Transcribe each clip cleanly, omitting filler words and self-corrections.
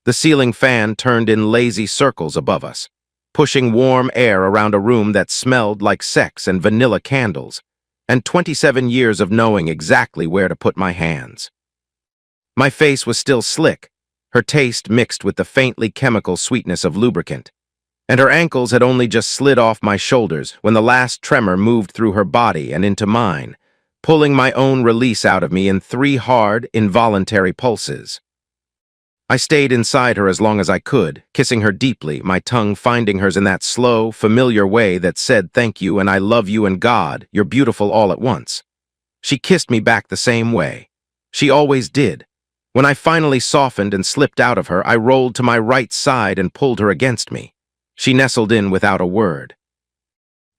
The ceiling fan turned in lazy circles above us, pushing warm air around a room that smelled like sex and vanilla candles, and 27 years of knowing exactly where to put my hands. My face was still slick, her taste mixed with the faintly chemical sweetness of lubricant, and her ankles had only just slid off my shoulders when the last tremor moved through her body and into mine, pulling my own release out of me in 3 hard, involuntary pulses. I stayed inside her as long as I could, kissing her deeply, my tongue finding hers in that slow, familiar way that said thank you and I love you and God, you're beautiful all at once. She kissed me back the same way. She always did. When I finally softened and slipped out of her, I rolled to my right side and pulled her against me. She nestled in without a word.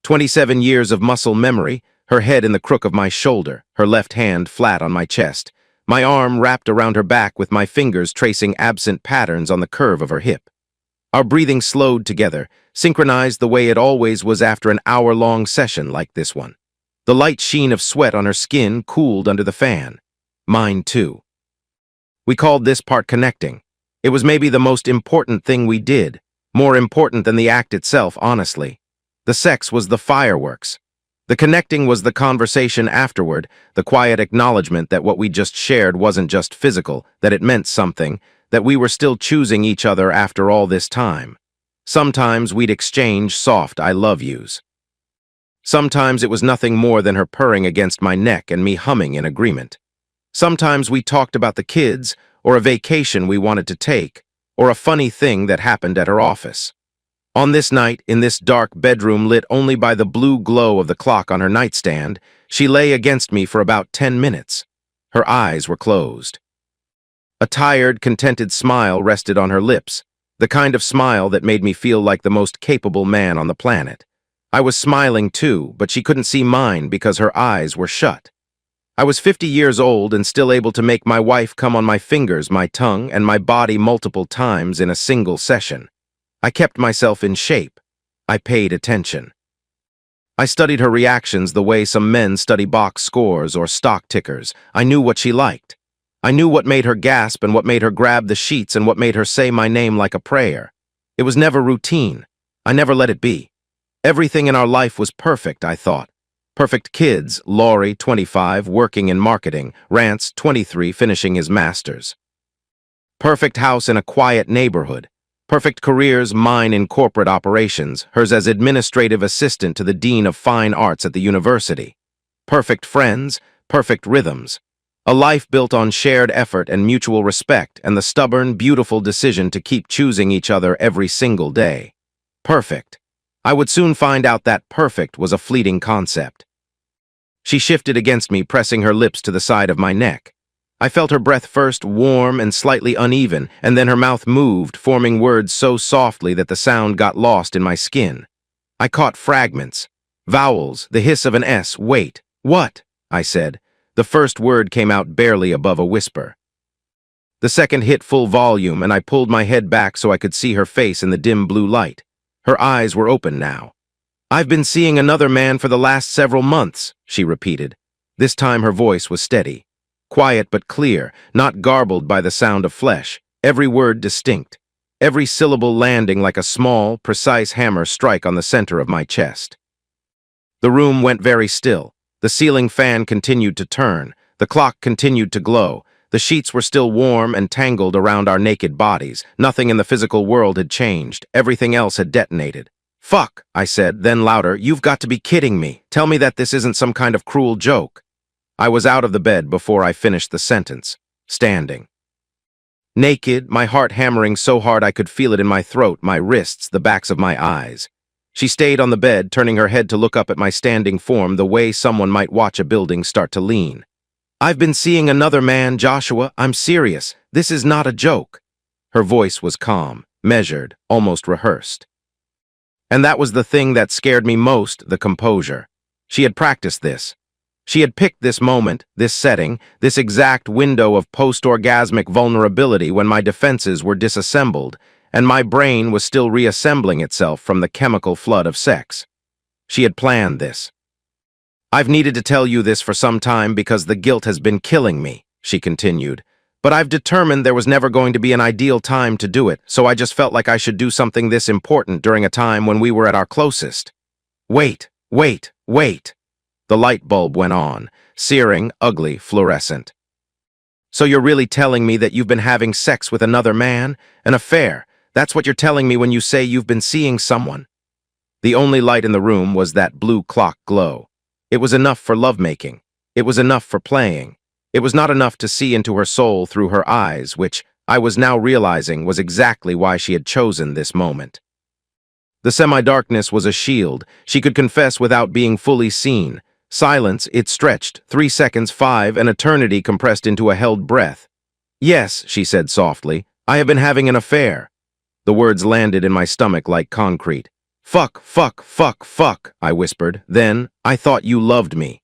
27 years of muscle memory, her head in the crook of my shoulder, her left hand flat on my chest, my arm wrapped around her back with my fingers tracing absent patterns on the curve of her hip. Our breathing slowed together, synchronized the way it always was after an hour-long session like this one. The light sheen of sweat on her skin cooled under the fan. Mine too. We called this part connecting. It was maybe the most important thing we did, more important than the act itself, honestly. The sex was the fireworks. The connecting was the conversation afterward, the quiet acknowledgement that what we just shared wasn't just physical, that it meant something, that we were still choosing each other after all this time. Sometimes we'd exchange soft I love yous. Sometimes it was nothing more than her purring against my neck and me humming in agreement. Sometimes we talked about the kids, or a vacation we wanted to take, or a funny thing that happened at her office. On this night, in this dark bedroom lit only by the blue glow of the clock on her nightstand, she lay against me for about 10 minutes. Her eyes were closed. A tired, contented smile rested on her lips, the kind of smile that made me feel like the most capable man on the planet. I was smiling too, but she couldn't see mine because her eyes were shut. I was 50 years old and still able to make my wife come on my fingers, my tongue, and my body multiple times in a single session. I kept myself in shape. I paid attention. I studied her reactions the way some men study box scores or stock tickers. I knew what she liked. I knew what made her gasp and what made her grab the sheets and what made her say my name like a prayer. It was never routine. I never let it be. Everything in our life was perfect, I thought. Perfect kids, Laurie, 25, working in marketing, Rance, 23, finishing his master's. Perfect house in a quiet neighborhood. Perfect careers, mine in corporate operations, hers as administrative assistant to the Dean of Fine Arts at the university. Perfect friends, perfect rhythms. A life built on shared effort and mutual respect and the stubborn, beautiful decision to keep choosing each other every single day. Perfect. I would soon find out that perfect was a fleeting concept. She shifted against me, pressing her lips to the side of my neck. I felt her breath first warm and slightly uneven, and then her mouth moved, forming words so softly that the sound got lost in my skin. I caught fragments. Vowels, the hiss of an S. Wait. What? I said. The first word came out barely above a whisper. The second hit full volume, and I pulled my head back so I could see her face in the dim blue light. Her eyes were open now. I've been seeing another man for the last several months, she repeated. This time her voice was steady. Quiet but clear, not garbled by the sound of flesh, every word distinct, every syllable landing like a small, precise hammer strike on the center of my chest. The room went very still. The ceiling fan continued to turn, the clock continued to glow, the sheets were still warm and tangled around our naked bodies. Nothing in the physical world had changed, everything else had detonated. Fuck, I said, then louder, you've got to be kidding me. Tell me that this isn't some kind of cruel joke. I was out of the bed before I finished the sentence, standing. Naked, my heart hammering so hard I could feel it in my throat, my wrists, the backs of my eyes. She stayed on the bed, turning her head to look up at my standing form the way someone might watch a building start to lean. I've been seeing another man, Joshua. I'm serious. This is not a joke. Her voice was calm, measured, almost rehearsed. And that was the thing that scared me most, the composure. She had practiced this. She had picked this moment, this setting, this exact window of post-orgasmic vulnerability when my defenses were disassembled, and my brain was still reassembling itself from the chemical flood of sex. She had planned this. I've needed to tell you this for some time because the guilt has been killing me, she continued, But I've determined there was never going to be an ideal time to do it, so I just felt like I should do something this important during a time when we were at our closest. Wait, wait, wait. The light bulb went on, searing, ugly, fluorescent. So you're really telling me that you've been having sex with another man? An affair? That's what you're telling me when you say you've been seeing someone? The only light in the room was that blue clock glow. It was enough for lovemaking. It was enough for playing. It was not enough to see into her soul through her eyes, which I was now realizing was exactly why she had chosen this moment. The semi-darkness was a shield. She could confess without being fully seen. Silence, it stretched, 3 seconds, 5, an eternity compressed into a held breath. Yes, she said softly, I have been having an affair. The words landed in my stomach like concrete. Fuck, fuck, fuck, fuck, I whispered. Then, I thought you loved me.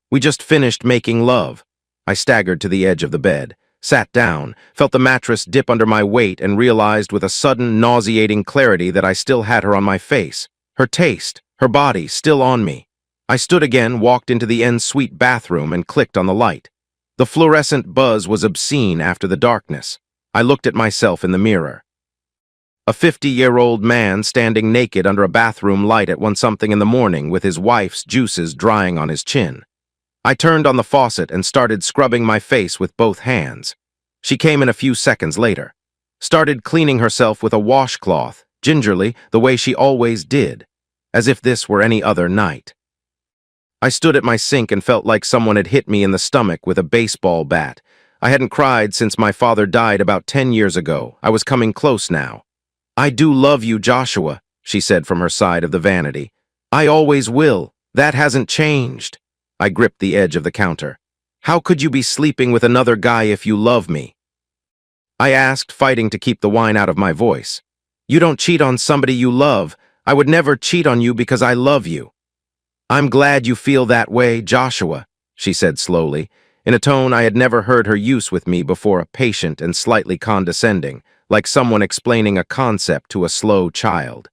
We just finished making love. I staggered to the edge of the bed, sat down, felt the mattress dip under my weight, and realized with a sudden, nauseating clarity that I still had her on my face. Her taste, her body, still on me. I stood again, walked into the en-suite bathroom, and clicked on the light. The fluorescent buzz was obscene after the darkness. I looked at myself in the mirror. A 50-year-old man standing naked under a bathroom light at 1-something in the morning with his wife's juices drying on his chin. I turned on the faucet and started scrubbing my face with both hands. She came in a few seconds later. Started cleaning herself with a washcloth, gingerly, the way she always did, as if this were any other night. I stood at my sink and felt like someone had hit me in the stomach with a baseball bat. I hadn't cried since my father died about 10 years ago. I was coming close now. I do love you, Joshua, she said from her side of the vanity. I always will. That hasn't changed. I gripped the edge of the counter. How could you be sleeping with another guy if you love me? I asked, fighting to keep the whine out of my voice. You don't cheat on somebody you love. I would never cheat on you because I love you. I'm glad you feel that way, Joshua, she said slowly, in a tone I had never heard her use with me before, patient and slightly condescending, like someone explaining a concept to a slow child.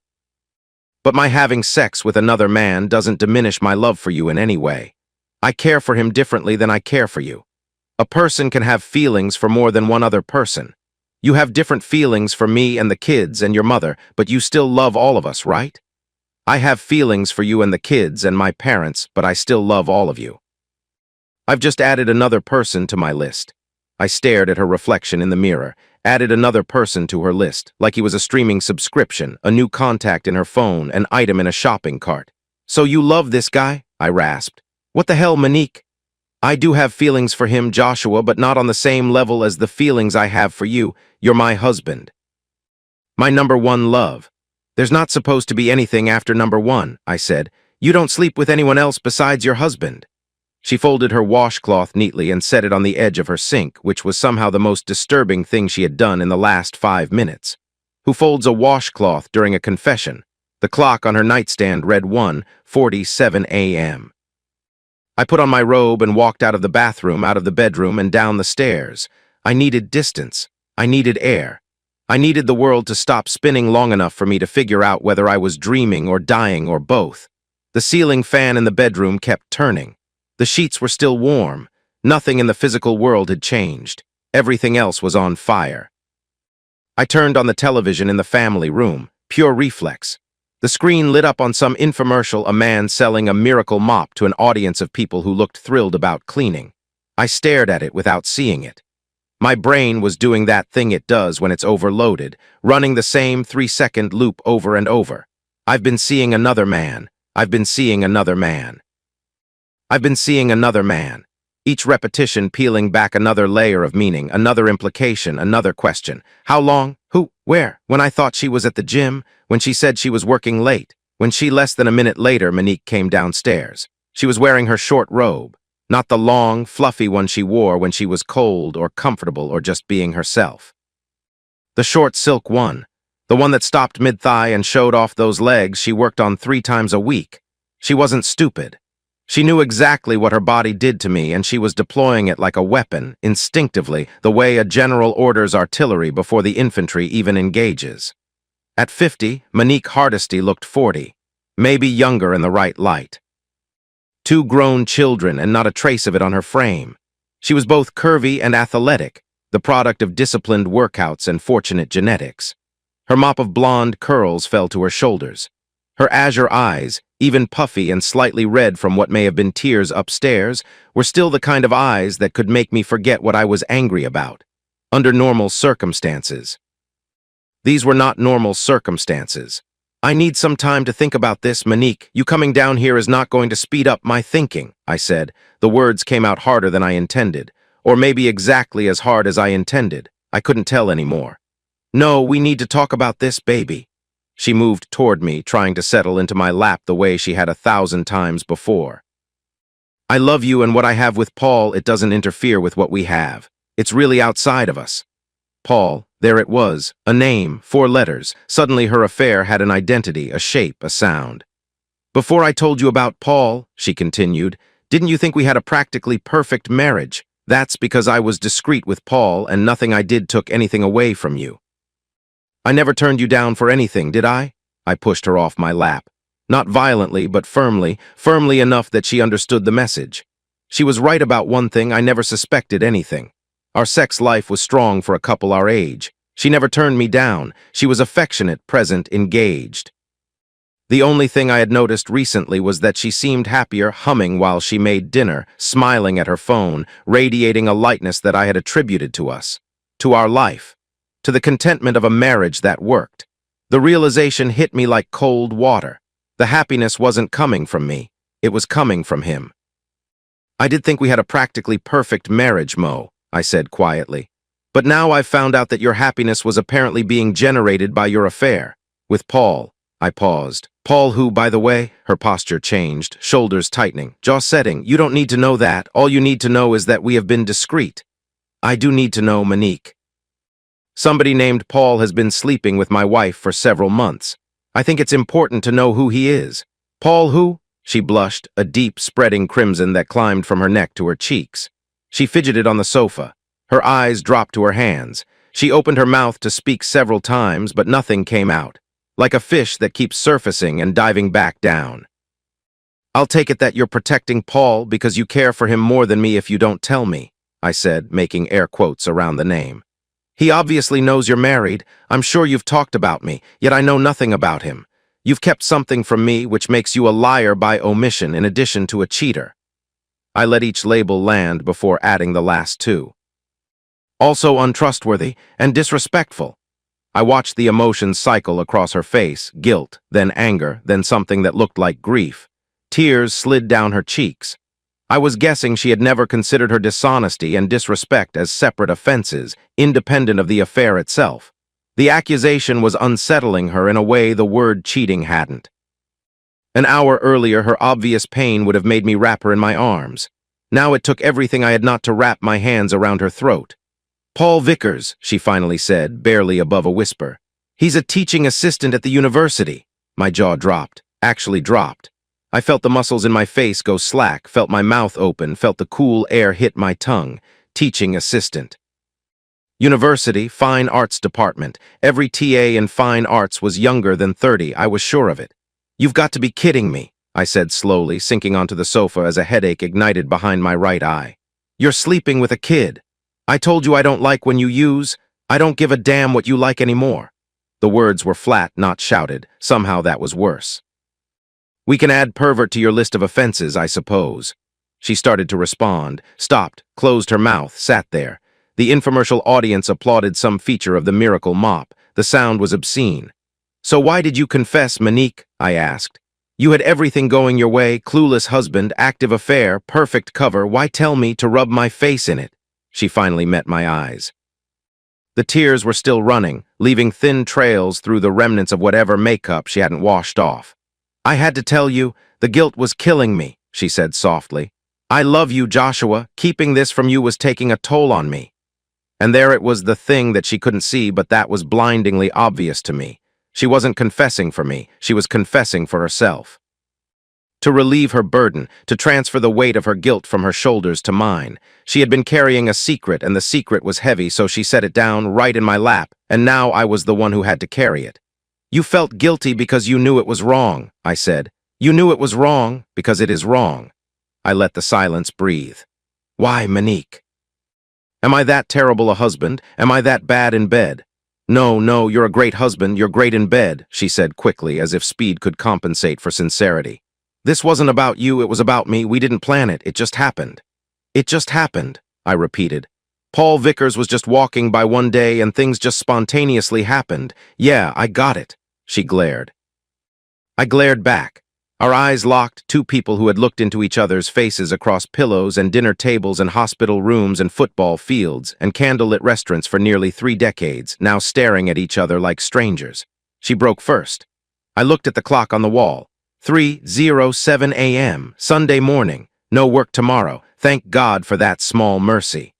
But my having sex with another man doesn't diminish my love for you in any way. I care for him differently than I care for you. A person can have feelings for more than one other person. You have different feelings for me and the kids and your mother, but you still love all of us, right? I have feelings for you and the kids and my parents, but I still love all of you. I've just added another person to my list. I stared at her reflection in the mirror, added another person to her list, like he was a streaming subscription, a new contact in her phone, an item in a shopping cart. So you love this guy? I rasped. What the hell, Monique? I do have feelings for him, Joshua, but not on the same level as the feelings I have for you. You're my husband. My number one love. There's not supposed to be anything after number one, I said. You don't sleep with anyone else besides your husband. She folded her washcloth neatly and set it on the edge of her sink, which was somehow the most disturbing thing she had done in the last 5 minutes. Who folds a washcloth during a confession? The clock on her nightstand read 1:47 a.m. I put on my robe and walked out of the bathroom, out of the bedroom, and down the stairs. I needed distance. I needed air. I needed the world to stop spinning long enough for me to figure out whether I was dreaming or dying or both. The ceiling fan in the bedroom kept turning. The sheets were still warm. Nothing in the physical world had changed. Everything else was on fire. I turned on the television in the family room, pure reflex. The screen lit up on some infomercial, a man selling a miracle mop to an audience of people who looked thrilled about cleaning. I stared at it without seeing it. My brain was doing that thing it does when it's overloaded, running the same 3-second loop over and over. I've been seeing another man. I've been seeing another man. I've been seeing another man. Each repetition peeling back another layer of meaning, another implication, another question. How long? Who? Where? When I thought she was at the gym? When she said she was working late? When she, less than a minute later, Monique came downstairs. She was wearing her short robe. Not the long, fluffy one she wore when she was cold or comfortable or just being herself. The short silk one. The one that stopped mid-thigh and showed off those legs she worked on 3 times a week. She wasn't stupid. She knew exactly what her body did to me, and she was deploying it like a weapon, instinctively, the way a general orders artillery before the infantry even engages. At 50, Monique Hardesty looked 40, maybe younger in the right light. 2 grown children and not a trace of it on her frame. She was both curvy and athletic, the product of disciplined workouts and fortunate genetics. Her mop of blonde curls fell to her shoulders. Her azure eyes, even puffy and slightly red from what may have been tears upstairs, were still the kind of eyes that could make me forget what I was angry about, under normal circumstances. These were not normal circumstances. I need some time to think about this, Monique. You coming down here is not going to speed up my thinking, I said. The words came out harder than I intended, or maybe exactly as hard as I intended. I couldn't tell anymore. No, we need to talk about this, baby. She moved toward me, trying to settle into my lap the way she had 1,000 times before. I love you, and what I have with Paul, it doesn't interfere with what we have. It's really outside of us. Paul, there it was, a name, 4 letters. Suddenly her affair had an identity, a shape, a sound. Before I told you about Paul, she continued, didn't you think we had a practically perfect marriage? That's because I was discreet with Paul, and nothing I did took anything away from you. I never turned you down for anything, did I? I pushed her off my lap. Not violently, but firmly enough that she understood the message. She was right about one thing. I never suspected anything. Our sex life was strong for a couple our age. She never turned me down. She was affectionate, present, engaged. The only thing I had noticed recently was that she seemed happier humming while she made dinner, smiling at her phone, radiating a lightness that I had attributed to us, to our life, to the contentment of a marriage that worked. The realization hit me like cold water. The happiness wasn't coming from me. It was coming from him. I did think we had a practically perfect marriage, Mo, I said quietly. But now I've found out that your happiness was apparently being generated by your affair. With Paul. I paused. Paul who, by the way, her posture changed, shoulders tightening, jaw setting. You don't need to know that. All you need to know is that we have been discreet. I do need to know, Monique. Somebody named Paul has been sleeping with my wife for several months. I think it's important to know who he is. Paul who? She blushed, a deep, spreading crimson that climbed from her neck to her cheeks. She fidgeted on the sofa. Her eyes dropped to her hands. She opened her mouth to speak several times, but nothing came out, like a fish that keeps surfacing and diving back down. I'll take it that you're protecting Paul because you care for him more than me if you don't tell me, I said, making air quotes around the name. He obviously knows you're married. I'm sure you've talked about me, yet I know nothing about him. You've kept something from me which makes you a liar by omission in addition to a cheater. I let each label land before adding the last 2. Also untrustworthy and disrespectful. I watched the emotions cycle across her face, guilt, then anger, then something that looked like grief. Tears slid down her cheeks. I was guessing she had never considered her dishonesty and disrespect as separate offenses, independent of the affair itself. The accusation was unsettling her in a way the word cheating hadn't. An hour earlier, her obvious pain would have made me wrap her in my arms. Now it took everything I had not to wrap my hands around her throat. Paul Vickers, she finally said, barely above a whisper. He's a teaching assistant at the university. My jaw dropped, actually dropped. I felt the muscles in my face go slack, felt my mouth open, felt the cool air hit my tongue. Teaching assistant. University, Fine Arts Department. Every TA in Fine Arts was younger than 30, I was sure of it. You've got to be kidding me, I said slowly, sinking onto the sofa as a headache ignited behind my right eye. You're sleeping with a kid. I told you I don't like when you use. I don't give a damn what you like anymore. The words were flat, not shouted. Somehow that was worse. We can add pervert to your list of offenses, I suppose. She started to respond, stopped, closed her mouth, sat there. The infomercial audience applauded some feature of the miracle mop. The sound was obscene. So why did you confess, Monique? I asked. You had everything going your way, clueless husband, active affair, perfect cover. Why tell me to rub my face in it? She finally met my eyes. The tears were still running, leaving thin trails through the remnants of whatever makeup she hadn't washed off. I had to tell you, the guilt was killing me, she said softly. I love you, Joshua. Keeping this from you was taking a toll on me. And there it was, the thing that she couldn't see, but that was blindingly obvious to me. She wasn't confessing for me, she was confessing for herself. To relieve her burden, to transfer the weight of her guilt from her shoulders to mine. She had been carrying a secret, and the secret was heavy, so she set it down right in my lap, and now I was the one who had to carry it. You felt guilty because you knew it was wrong, I said. You knew it was wrong because it is wrong. I let the silence breathe. Why, Monique? Am I that terrible a husband? Am I that bad in bed? No, no, you're a great husband, you're great in bed, she said quickly, as if speed could compensate for sincerity. This wasn't about you, it was about me. We didn't plan it, it just happened. It just happened, I repeated. Paul Vickers was just walking by one day and things just spontaneously happened. Yeah, I got it, she glared. I glared back. Our eyes locked, two people who had looked into each other's faces across pillows and dinner tables and hospital rooms and football fields and candlelit restaurants for nearly 3 decades, now staring at each other like strangers. She broke first. I looked at the clock on the wall. 3:07 a.m., Sunday morning. No work tomorrow. Thank God for that small mercy.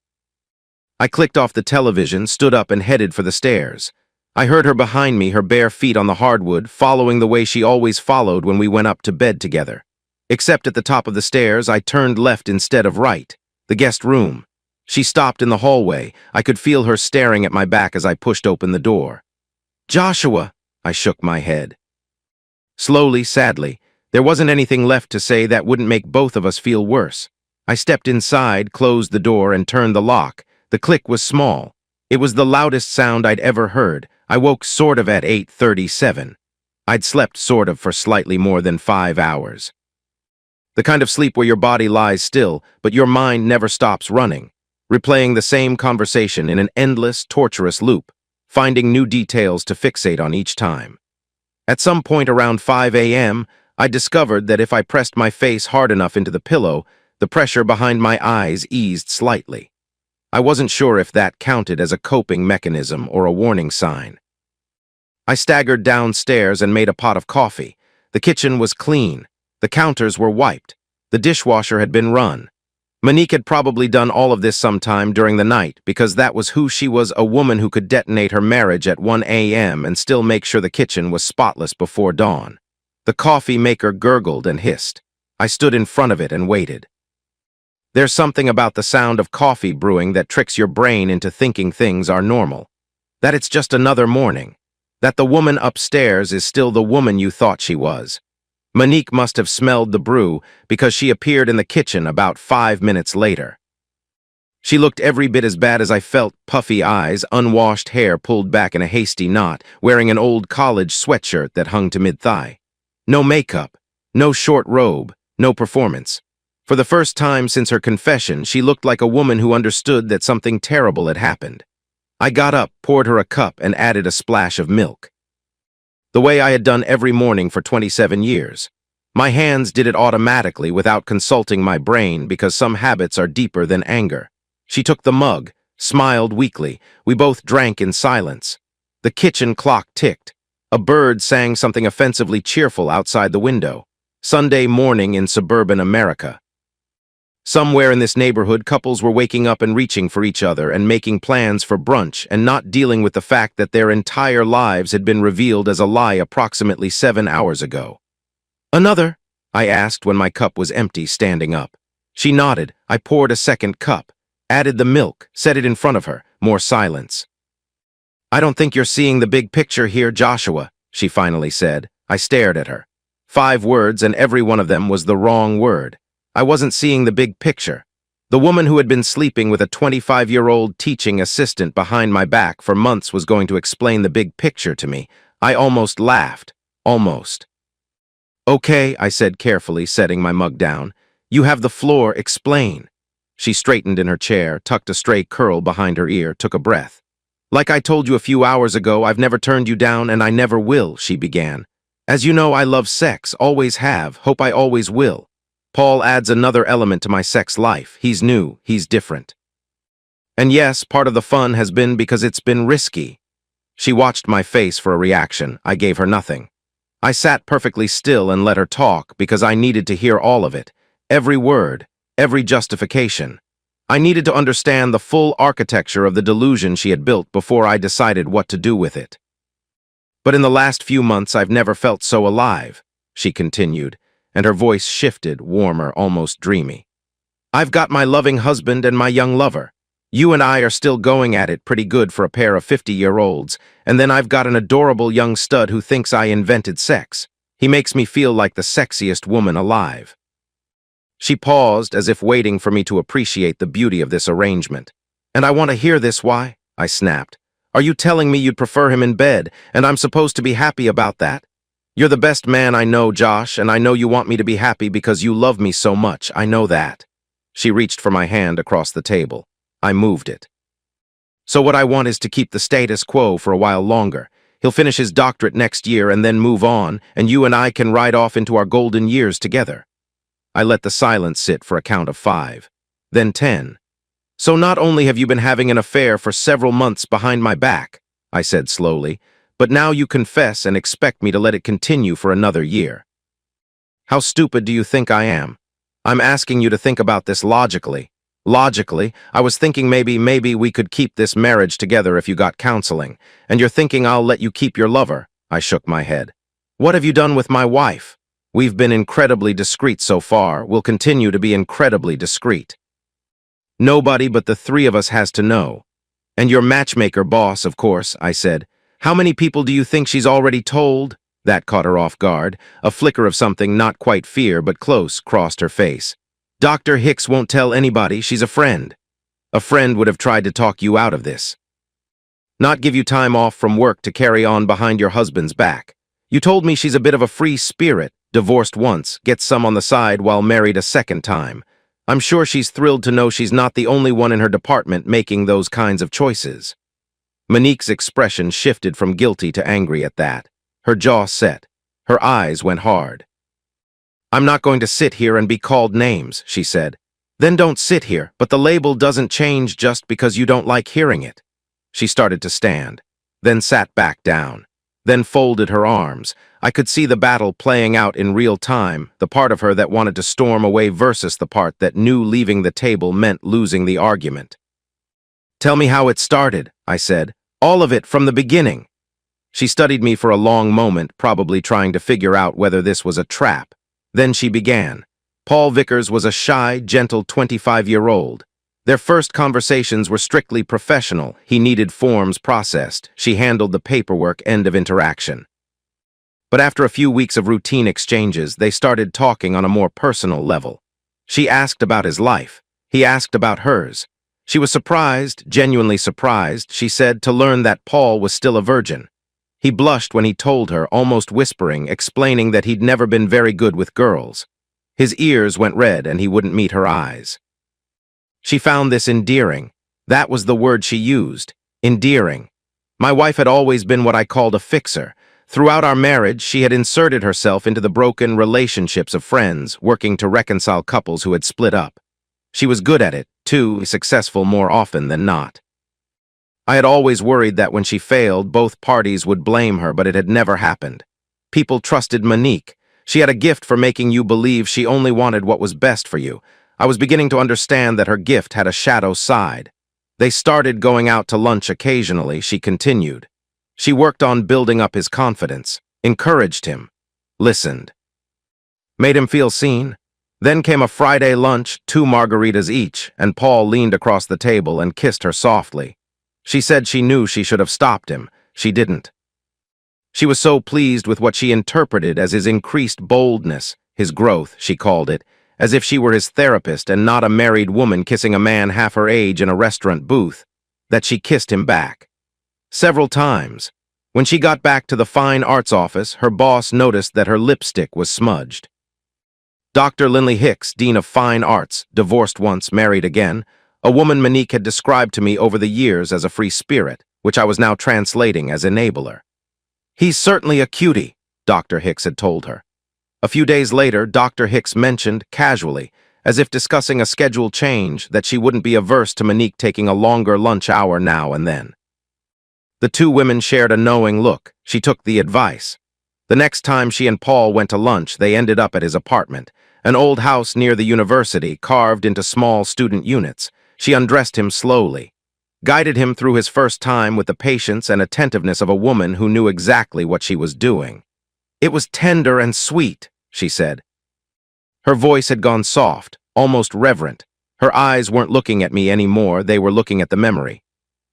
I clicked off the television, stood up and headed for the stairs. I heard her behind me, her bare feet on the hardwood, following the way she always followed when we went up to bed together. Except at the top of the stairs, I turned left instead of right. The guest room. She stopped in the hallway. I could feel her staring at my back as I pushed open the door. Joshua! I shook my head. Slowly, sadly, there wasn't anything left to say that wouldn't make both of us feel worse. I stepped inside, closed the door, and turned the lock. The click was small. It was the loudest sound I'd ever heard. I woke sort of at 8:37. I'd slept sort of for slightly more than 5 hours. The kind of sleep where your body lies still, but your mind never stops running, replaying the same conversation in an endless, torturous loop, finding new details to fixate on each time. At some point around 5 a.m., I discovered that if I pressed my face hard enough into the pillow, the pressure behind my eyes eased slightly. I wasn't sure if that counted as a coping mechanism or a warning sign. I staggered downstairs and made a pot of coffee. The kitchen was clean. The counters were wiped. The dishwasher had been run. Monique had probably done all of this sometime during the night because that was who she was, a woman who could detonate her marriage at 1 a.m. and still make sure the kitchen was spotless before dawn. The coffee maker gurgled and hissed. I stood in front of it and waited. There's something about the sound of coffee brewing that tricks your brain into thinking things are normal. That it's just another morning. That the woman upstairs is still the woman you thought she was. Monique must have smelled the brew because she appeared in the kitchen about 5 minutes later. She looked every bit as bad as I felt, puffy eyes, unwashed hair pulled back in a hasty knot, wearing an old college sweatshirt that hung to mid-thigh. No makeup, no short robe, no performance. For the first time since her confession, she looked like a woman who understood that something terrible had happened. I got up, poured her a cup, and added a splash of milk. The way I had done every morning for 27 years. My hands did it automatically without consulting my brain because some habits are deeper than anger. She took the mug, smiled weakly. We both drank in silence. The kitchen clock ticked. A bird sang something offensively cheerful outside the window. Sunday morning in suburban America. Somewhere in this neighborhood, couples were waking up and reaching for each other and making plans for brunch and not dealing with the fact that their entire lives had been revealed as a lie approximately 7 hours ago. Another? I asked when my cup was empty, standing up. She nodded. I poured a second cup, added the milk, set it in front of her. More silence. I don't think you're seeing the big picture here, Joshua, she finally said. I stared at her. 5 words, and every one of them was the wrong word. I wasn't seeing the big picture. The woman who had been sleeping with a 25-year-old teaching assistant behind my back for months was going to explain the big picture to me. I almost laughed. Almost. Okay, I said carefully, setting my mug down. You have the floor, explain. She straightened in her chair, tucked a stray curl behind her ear, took a breath. Like I told you a few hours ago, I've never turned you down and I never will, she began. As you know, I love sex, always have, hope I always will. Paul adds another element to my sex life. He's new, he's different. And yes, part of the fun has been because it's been risky. She watched my face for a reaction. I gave her nothing. I sat perfectly still and let her talk because I needed to hear all of it. Every word, every justification. I needed to understand the full architecture of the delusion she had built before I decided what to do with it. But in the last few months, I've never felt so alive, she continued, and her voice shifted, warmer, almost dreamy. I've got my loving husband and my young lover. You and I are still going at it pretty good for a pair of 50-year-olds, and then I've got an adorable young stud who thinks I invented sex. He makes me feel like the sexiest woman alive. She paused as if waiting for me to appreciate the beauty of this arrangement. And I want to hear this, why? I snapped. Are you telling me you'd prefer him in bed, and I'm supposed to be happy about that? You're the best man I know, Josh, and I know you want me to be happy because you love me so much. I know that. She reached for my hand across the table. I moved it. So what I want is to keep the status quo for a while longer. He'll finish his doctorate next year and then move on, and you and I can ride off into our golden years together. I let the silence sit for a count of 5, then 10. So not only have you been having an affair for several months behind my back, I said slowly, but now you confess and expect me to let it continue for another year. How stupid do you think I am? I'm asking you to think about this logically. Logically, I was thinking maybe we could keep this marriage together if you got counseling, and you're thinking I'll let you keep your lover. I shook my head. What have you done with my wife? We've been incredibly discreet so far. We'll continue to be incredibly discreet. Nobody but the three of us has to know. And your matchmaker boss, of course, I said. How many people do you think she's already told? That caught her off guard. A flicker of something not quite fear but close crossed her face. Dr. Hicks won't tell anybody, she's a friend. A friend would have tried to talk you out of this. Not give you time off from work to carry on behind your husband's back. You told me she's a bit of a free spirit, divorced once, gets some on the side while married a second time. I'm sure she's thrilled to know she's not the only one in her department making those kinds of choices. Monique's expression shifted from guilty to angry at that. Her jaw set. Her eyes went hard. I'm not going to sit here and be called names, she said. Then don't sit here, but the label doesn't change just because you don't like hearing it. She started to stand, then sat back down, then folded her arms. I could see the battle playing out in real time, the part of her that wanted to storm away versus the part that knew leaving the table meant losing the argument. Tell me how it started, I said. All of it from the beginning. She studied me for a long moment, probably trying to figure out whether this was a trap. Then she began. Paul Vickers was a shy, gentle 25-year-old. Their first conversations were strictly professional. He needed forms processed. She handled the paperwork end of interaction. But after a few weeks of routine exchanges, they started talking on a more personal level. She asked about his life. He asked about hers. She was surprised, genuinely surprised, she said, to learn that Paul was still a virgin. He blushed when he told her, almost whispering, explaining that he'd never been very good with girls. His ears went red and he wouldn't meet her eyes. She found this endearing. That was the word she used, endearing. My wife had always been what I called a fixer. Throughout our marriage, she had inserted herself into the broken relationships of friends, working to reconcile couples who had split up. She was good at it, too, successful more often than not. I had always worried that when she failed, both parties would blame her, but it had never happened. People trusted Monique. She had a gift for making you believe she only wanted what was best for you. I was beginning to understand that her gift had a shadow side. They started going out to lunch occasionally, she continued. She worked on building up his confidence, encouraged him, listened. Made him feel seen. Then came a Friday lunch, 2 margaritas each, and Paul leaned across the table and kissed her softly. She said she knew she should have stopped him. She didn't. She was so pleased with what she interpreted as his increased boldness, his growth, she called it, as if she were his therapist and not a married woman kissing a man half her age in a restaurant booth, that she kissed him back. Several times. When she got back to the fine arts office, her boss noticed that her lipstick was smudged. Dr. Lindley Hicks, Dean of Fine Arts, divorced once, married again, a woman Monique had described to me over the years as a free spirit, which I was now translating as enabler. He's certainly a cutie, Dr. Hicks had told her. A few days later, Dr. Hicks mentioned, casually, as if discussing a schedule change, that she wouldn't be averse to Monique taking a longer lunch hour now and then. The two women shared a knowing look. She took the advice. The next time she and Paul went to lunch, they ended up at his apartment, an old house near the university, carved into small student units. She undressed him slowly, guided him through his first time with the patience and attentiveness of a woman who knew exactly what she was doing. It was tender and sweet, she said. Her voice had gone soft, almost reverent. Her eyes weren't looking at me anymore, they were looking at the memory.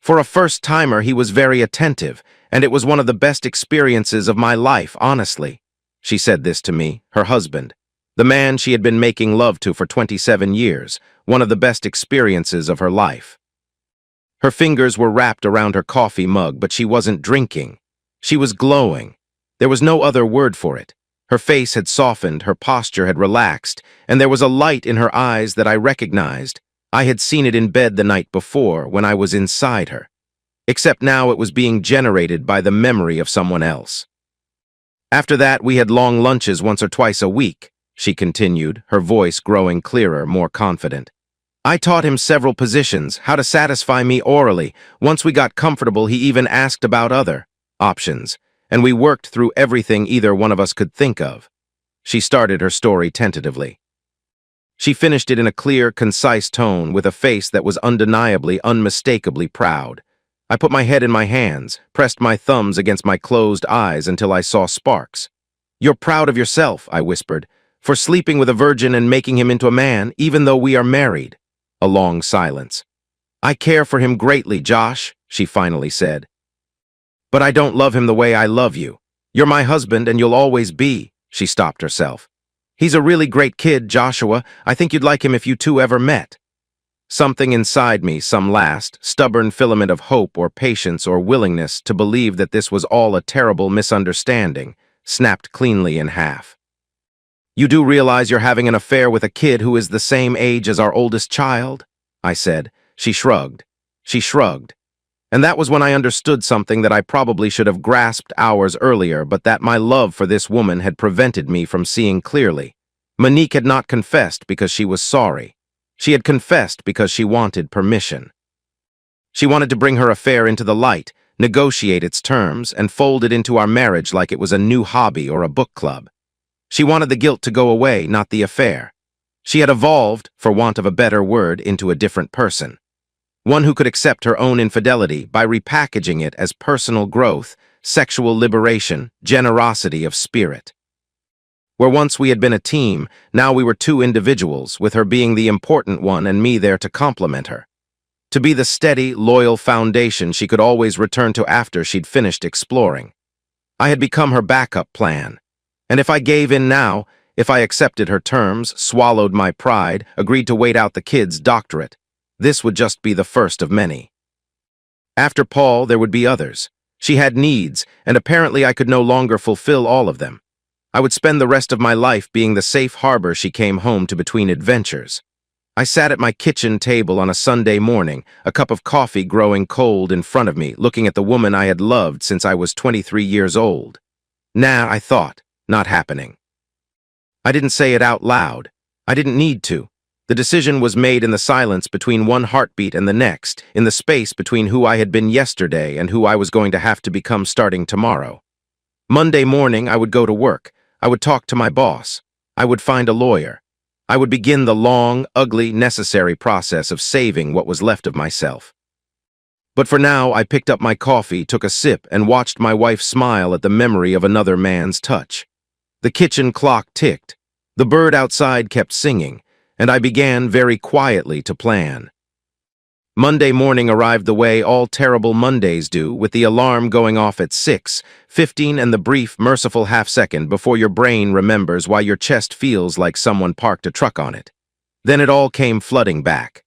For a first-timer, he was very attentive, and it was one of the best experiences of my life, honestly. She said this to me, her husband, the man she had been making love to for 27 years, one of the best experiences of her life. Her fingers were wrapped around her coffee mug, but she wasn't drinking. She was glowing. There was no other word for it. Her face had softened, her posture had relaxed, and there was a light in her eyes that I recognized. I had seen it in bed the night before, when I was inside her. Except now it was being generated by the memory of someone else. After that, we had long lunches once or twice a week, she continued, her voice growing clearer, more confident. I taught him several positions, how to satisfy me orally. Once we got comfortable, he even asked about other options, and we worked through everything either one of us could think of. She started her story tentatively. She finished it in a clear, concise tone with a face that was undeniably, unmistakably proud. I put my head in my hands, pressed my thumbs against my closed eyes until I saw sparks. "You're proud of yourself," I whispered, "for sleeping with a virgin and making him into a man, even though we are married." A long silence. "I care for him greatly, Josh," she finally said. "But I don't love him the way I love you. You're my husband and you'll always be." She stopped herself. "He's a really great kid, Joshua. I think you'd like him if you two ever met." Something inside me, some last, stubborn filament of hope or patience or willingness to believe that this was all a terrible misunderstanding, snapped cleanly in half. "You do realize you're having an affair with a kid who is the same age as our oldest child?" I said. She shrugged. She shrugged. And that was when I understood something that I probably should have grasped hours earlier, but that my love for this woman had prevented me from seeing clearly. Monique had not confessed because she was sorry. She had confessed because she wanted permission. She wanted to bring her affair into the light, negotiate its terms, and fold it into our marriage like it was a new hobby or a book club. She wanted the guilt to go away, not the affair. She had evolved, for want of a better word, into a different person. One who could accept her own infidelity by repackaging it as personal growth, sexual liberation, generosity of spirit. Where once we had been a team, now we were two individuals, with her being the important one and me there to complement her. To be the steady, loyal foundation she could always return to after she'd finished exploring. I had become her backup plan. And if I gave in now, if I accepted her terms, swallowed my pride, agreed to wait out the kid's doctorate, this would just be the first of many. After Paul, there would be others. She had needs, and apparently I could no longer fulfill all of them. I would spend the rest of my life being the safe harbor she came home to between adventures. I sat at my kitchen table on a Sunday morning, a cup of coffee growing cold in front of me, looking at the woman I had loved since I was 23 years old. Nah, I thought, not happening. I didn't say it out loud. I didn't need to. The decision was made in the silence between one heartbeat and the next, in the space between who I had been yesterday and who I was going to have to become starting tomorrow. Monday morning, I would go to work. I would talk to my boss. I would find a lawyer. I would begin the long, ugly, necessary process of saving what was left of myself. But for now, I picked up my coffee, took a sip, and watched my wife smile at the memory of another man's touch. The kitchen clock ticked. The bird outside kept singing, and I began very quietly to plan. Monday morning arrived the way all terrible Mondays do, with the alarm going off at 6:15 and the brief, merciful half-second before your brain remembers why your chest feels like someone parked a truck on it. Then it all came flooding back.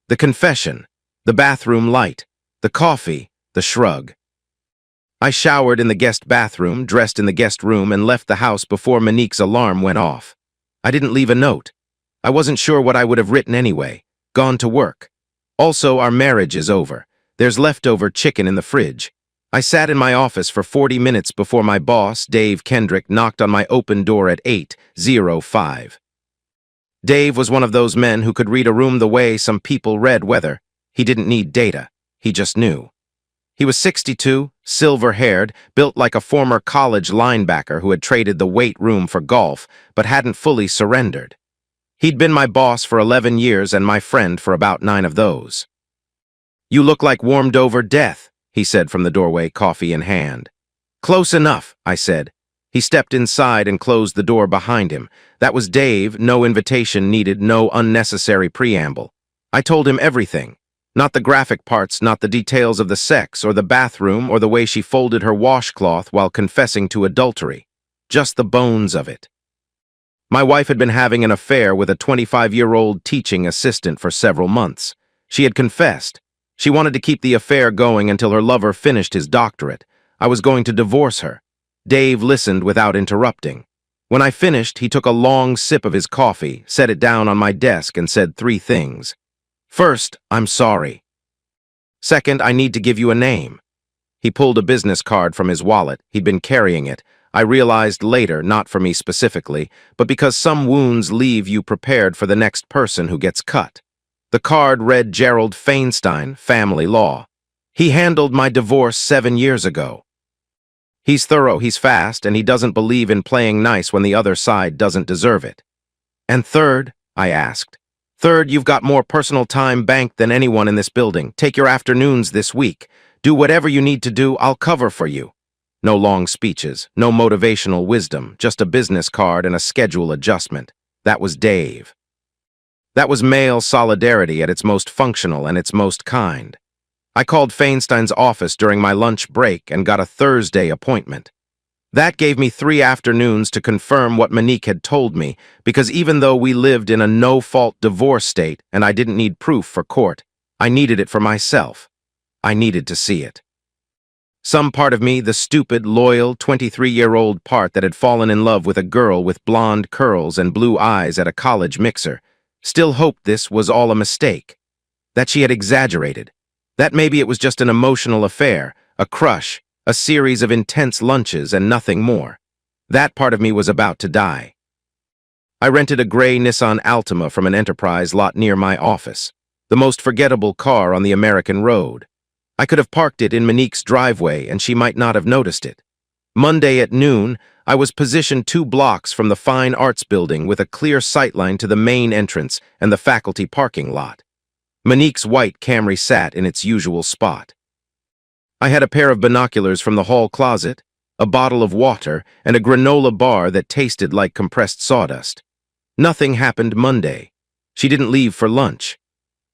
The confession, the bathroom light, the coffee, the shrug. I showered in the guest bathroom, dressed in the guest room, and left the house before Monique's alarm went off. I didn't leave a note. I wasn't sure what I would have written anyway. Gone to work. Also, our marriage is over. There's leftover chicken in the fridge. I sat in my office for 40 minutes before my boss, Dave Kendrick, knocked on my open door at 8:05. Dave was one of those men who could read a room the way some people read weather. He didn't need data. He just knew. He was 62, silver-haired, built like a former college linebacker who had traded the weight room for golf, but hadn't fully surrendered. He'd been my boss for 11 years and my friend for about 9 of those. "You look like warmed-over death," he said from the doorway, coffee in hand. "Close enough," I said. He stepped inside and closed the door behind him. That was Dave, no invitation needed, no unnecessary preamble. I told him everything. Not the graphic parts, not the details of the sex or the bathroom or the way she folded her washcloth while confessing to adultery. Just the bones of it. My wife had been having an affair with a 25-year-old teaching assistant for several months. She had confessed. She wanted to keep the affair going until her lover finished his doctorate. I was going to divorce her. Dave listened without interrupting. When I finished, he took a long sip of his coffee, set it down on my desk, and said 3 things. First, I'm sorry. Second, I need to give you a name. He pulled a business card from his wallet. He'd been carrying it. I realized later, not for me specifically, but because some wounds leave you prepared for the next person who gets cut. The card read Gerald Feinstein, family law. He handled my divorce 7 years ago. He's thorough, he's fast, and he doesn't believe in playing nice when the other side doesn't deserve it. And third, I asked. Third, you've got more personal time banked than anyone in this building. Take your afternoons this week. Do whatever you need to do, I'll cover for you. No long speeches, no motivational wisdom, just a business card and a schedule adjustment. That was Dave. That was male solidarity at its most functional and its most kind. I called Feinstein's office during my lunch break and got a Thursday appointment. That gave me 3 afternoons to confirm what Monique had told me, because even though we lived in a no-fault divorce state and I didn't need proof for court, I needed it for myself. I needed to see it. Some part of me, the stupid, loyal, 23-year-old part that had fallen in love with a girl with blonde curls and blue eyes at a college mixer, still hoped this was all a mistake, that she had exaggerated, that maybe it was just an emotional affair, a crush, a series of intense lunches and nothing more. That part of me was about to die. I rented a gray Nissan Altima from an Enterprise lot near my office, the most forgettable car on the American road. I could have parked it in Monique's driveway and she might not have noticed it. Monday at noon, I was positioned 2 blocks from the Fine Arts Building with a clear sightline to the main entrance and the faculty parking lot. Monique's white Camry sat in its usual spot. I had a pair of binoculars from the hall closet, a bottle of water, and a granola bar that tasted like compressed sawdust. Nothing happened Monday. She didn't leave for lunch.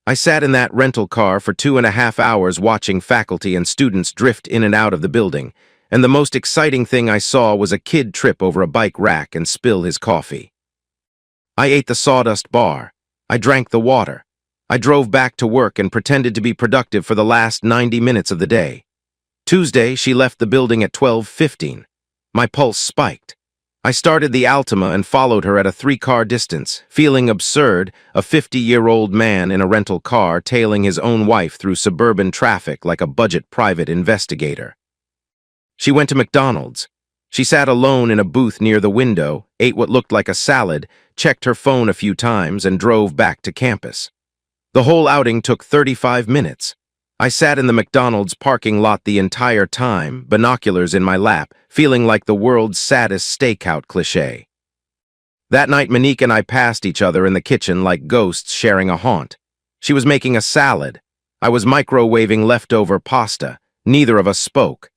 I sat in that rental car for 2.5 hours watching faculty and students drift in and out of the building, and the most exciting thing I saw was a kid trip over a bike rack and spill his coffee. I ate the sawdust bar. I drank the water. I drove back to work and pretended to be productive for the last 90 minutes of the day. Tuesday, she left the building at 12:15. My pulse spiked. I started the Altima and followed her at a 3-car distance, feeling absurd, a 50-year-old man in a rental car tailing his own wife through suburban traffic like a budget private investigator. She went to McDonald's. She sat alone in a booth near the window, ate what looked like a salad, checked her phone a few times, and drove back to campus. The whole outing took 35 minutes. I sat in the McDonald's parking lot the entire time, binoculars in my lap, feeling like the world's saddest stakeout cliché. That night, Monique and I passed each other in the kitchen like ghosts sharing a haunt. She was making a salad. I was microwaving leftover pasta. Neither of us spoke.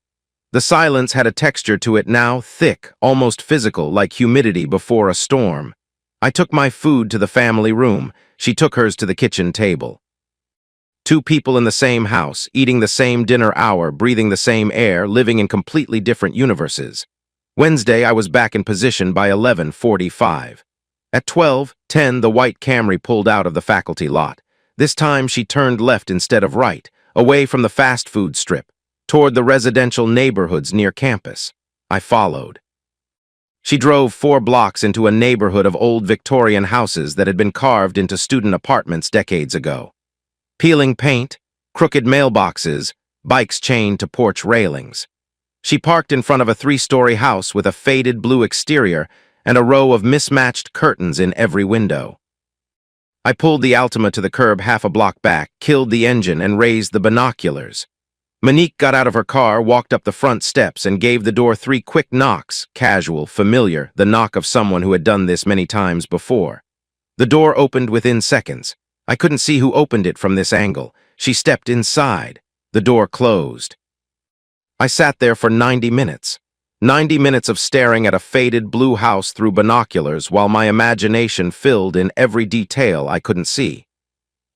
The silence had a texture to it now, thick, almost physical, like humidity before a storm. I took my food to the family room. She took hers to the kitchen table. 2 people in the same house, eating the same dinner hour, breathing the same air, living in completely different universes. Wednesday, I was back in position by 11:45. At 12:10, the white Camry pulled out of the faculty lot. This time, she turned left instead of right, away from the fast food strip, toward the residential neighborhoods near campus. I followed. She drove 4 blocks into a neighborhood of old Victorian houses that had been carved into student apartments decades ago. Peeling paint, crooked mailboxes, bikes chained to porch railings. She parked in front of a 3-story house with a faded blue exterior and a row of mismatched curtains in every window. I pulled the Altima to the curb half a block back, killed the engine, and raised the binoculars. Monique got out of her car, walked up the front steps, and gave the door 3 quick knocks, casual, familiar, the knock of someone who had done this many times before. The door opened within seconds. I couldn't see who opened it from this angle. She stepped inside. The door closed. I sat there for 90 minutes. 90 minutes of staring at a faded blue house through binoculars while my imagination filled in every detail I couldn't see.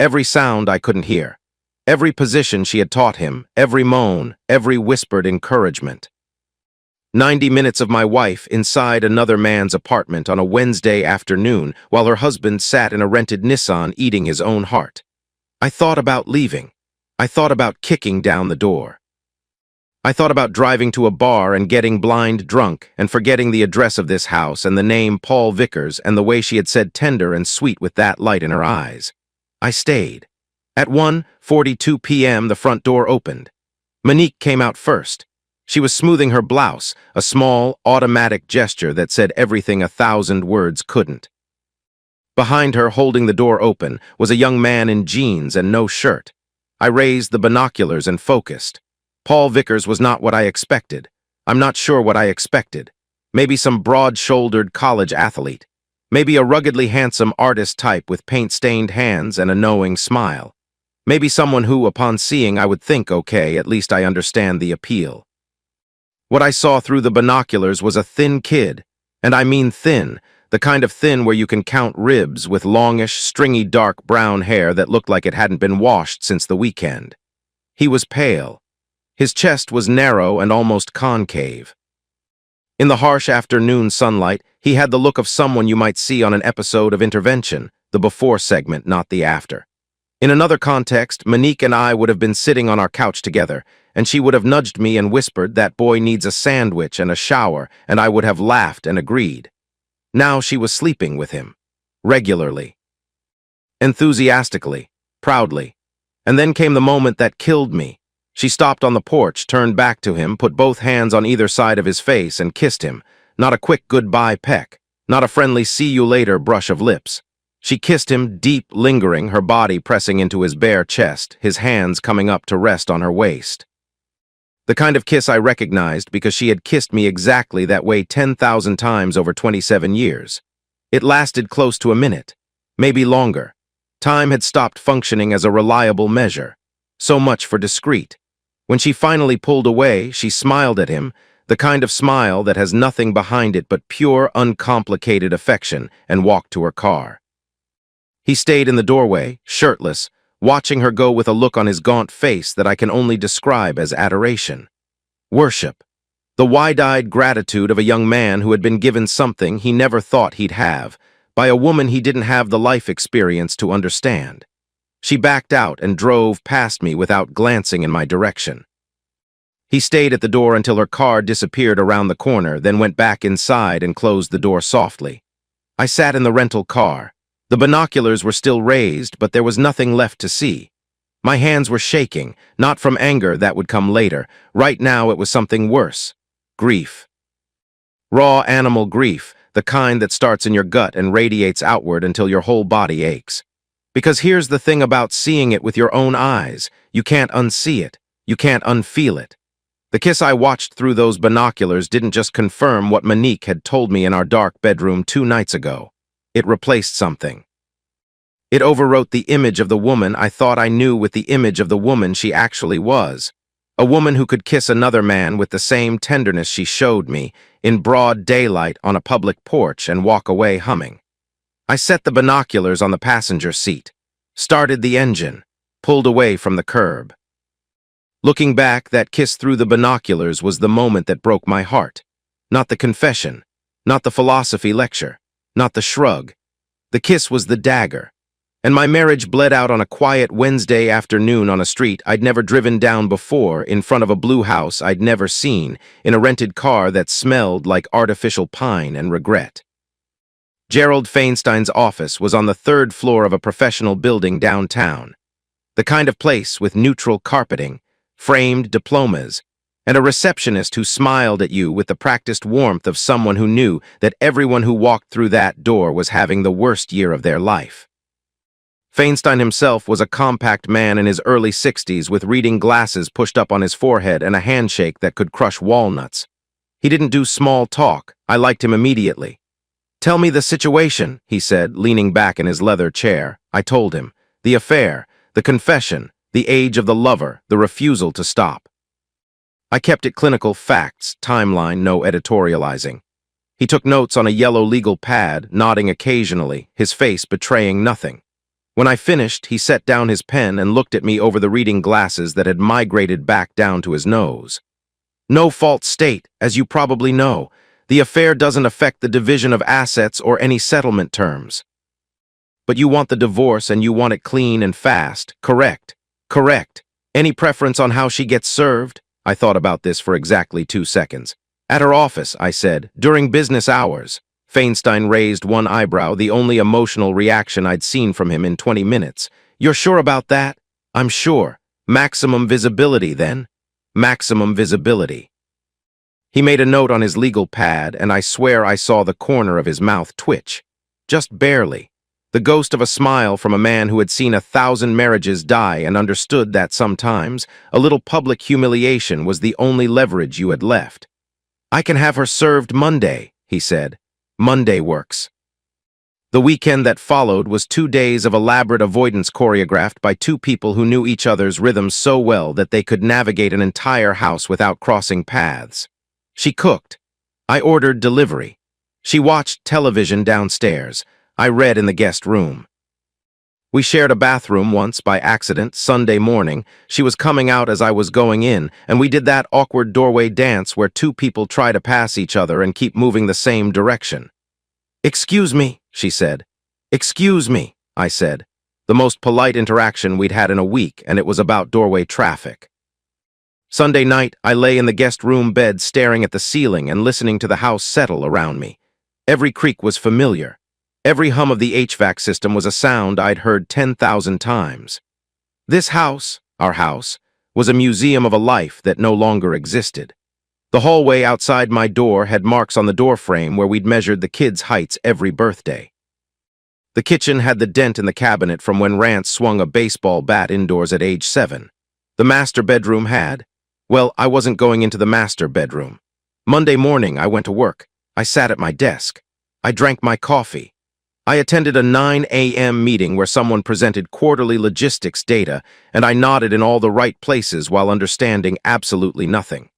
Every sound I couldn't hear. Every position she had taught him. Every moan. Every whispered encouragement. 90 minutes of my wife inside another man's apartment on a Wednesday afternoon while her husband sat in a rented Nissan eating his own heart. I thought about leaving. I thought about kicking down the door. I thought about driving to a bar and getting blind drunk and forgetting the address of this house and the name Paul Vickers and the way she had said tender and sweet with that light in her eyes. I stayed. At 1:42 p.m. the front door opened. Monique came out first. She was smoothing her blouse, a small, automatic gesture that said everything 1,000 words couldn't. Behind her, holding the door open, was a young man in jeans and no shirt. I raised the binoculars and focused. Paul Vickers was not what I expected. I'm not sure what I expected. Maybe some broad-shouldered college athlete. Maybe a ruggedly handsome artist type with paint-stained hands and a knowing smile. Maybe someone who, upon seeing, I would think, okay, at least I understand the appeal. What I saw through the binoculars was a thin kid, and I mean thin, the kind of thin where you can count ribs, with longish, stringy dark brown hair that looked like it hadn't been washed since the weekend. He was pale. His chest was narrow and almost concave. In the harsh afternoon sunlight, he had the look of someone you might see on an episode of Intervention, the before segment, not the after. In another context, Monique and I would have been sitting on our couch together, and she would have nudged me and whispered, "That boy needs a sandwich and a shower," and I would have laughed and agreed. Now she was sleeping with him. Regularly. Enthusiastically. Proudly. And then came the moment that killed me. She stopped on the porch, turned back to him, put both hands on either side of his face, and kissed him. Not a quick goodbye peck. Not a friendly see-you-later brush of lips. She kissed him, deep, lingering, her body pressing into his bare chest, his hands coming up to rest on her waist. The kind of kiss I recognized because she had kissed me exactly that way 10,000 times over 27 years. It lasted close to a minute, maybe longer. Time had stopped functioning as a reliable measure. So much for discreet. When she finally pulled away, she smiled at him, the kind of smile that has nothing behind it but pure, uncomplicated affection, and walked to her car. He stayed in the doorway, shirtless, watching her go with a look on his gaunt face that I can only describe as adoration. Worship. The wide-eyed gratitude of a young man who had been given something he never thought he'd have, by a woman he didn't have the life experience to understand. She backed out and drove past me without glancing in my direction. He stayed at the door until her car disappeared around the corner, then went back inside and closed the door softly. I sat in the rental car. The binoculars were still raised, but there was nothing left to see. My hands were shaking, not from anger, that would come later. Right now it was something worse. Grief. Raw animal grief, the kind that starts in your gut and radiates outward until your whole body aches. Because here's the thing about seeing it with your own eyes. You can't unsee it. You can't unfeel it. The kiss I watched through those binoculars didn't just confirm what Monique had told me in our dark bedroom 2 nights ago. It replaced something. It overwrote the image of the woman I thought I knew with the image of the woman she actually was. A woman who could kiss another man with the same tenderness she showed me, in broad daylight on a public porch, and walk away humming. I set the binoculars on the passenger seat, started the engine, pulled away from the curb. Looking back, that kiss through the binoculars was the moment that broke my heart. Not the confession, not the philosophy lecture, not the shrug. The kiss was the dagger. And my marriage bled out on a quiet Wednesday afternoon on a street I'd never driven down before, in front of a blue house I'd never seen, in a rented car that smelled like artificial pine and regret. Gerald Feinstein's office was on the 3rd floor of a professional building downtown. The kind of place with neutral carpeting, framed diplomas, and a receptionist who smiled at you with the practiced warmth of someone who knew that everyone who walked through that door was having the worst year of their life. Feinstein himself was a compact man in his early 60s with reading glasses pushed up on his forehead and a handshake that could crush walnuts. He didn't do small talk. I liked him immediately. "Tell me the situation," he said, leaning back in his leather chair. I told him. The affair, the confession, the age of the lover, the refusal to stop. I kept it clinical, facts, timeline, no editorializing. He took notes on a yellow legal pad, nodding occasionally, his face betraying nothing. When I finished, he set down his pen and looked at me over the reading glasses that had migrated back down to his nose. "No fault state, as you probably know. The affair doesn't affect the division of assets or any settlement terms. But you want the divorce and you want it clean and fast. Correct. Correct. Any preference on how she gets served? I thought about this for exactly 2 seconds. At her office, I said, during business hours. Feinstein raised one eyebrow, the only emotional reaction I'd seen from him in 20 minutes. You're sure about that? I'm sure. Maximum visibility, then. Maximum visibility. He made a note on his legal pad, and I swear I saw the corner of his mouth twitch. Just barely. The ghost of a smile from a man who had seen 1,000 marriages die and understood that sometimes a little public humiliation was the only leverage you had left. I can have her served Monday, he said. Monday works. The weekend that followed was 2 days of elaborate avoidance choreographed by two people who knew each other's rhythms so well that they could navigate an entire house without crossing paths. She cooked. I ordered delivery. She watched television downstairs. I read in the guest room. We shared a bathroom once by accident, Sunday morning. She was coming out as I was going in, and we did that awkward doorway dance where two people try to pass each other and keep moving the same direction. "Excuse me," she said. "Excuse me," I said. The most polite interaction we'd had in a week, and it was about doorway traffic. Sunday night, I lay in the guest room bed staring at the ceiling and listening to the house settle around me. Every creak was familiar. Every hum of the HVAC system was a sound I'd heard 10,000 times. This house, our house, was a museum of a life that no longer existed. The hallway outside my door had marks on the doorframe where we'd measured the kids' heights every birthday. The kitchen had the dent in the cabinet from when Rance swung a baseball bat indoors at age 7. The master bedroom had. Well, I wasn't going into the master bedroom. Monday morning, I went to work. I sat at my desk. I drank my coffee. I attended a 9 a.m. meeting where someone presented quarterly logistics data, and I nodded in all the right places while understanding absolutely nothing.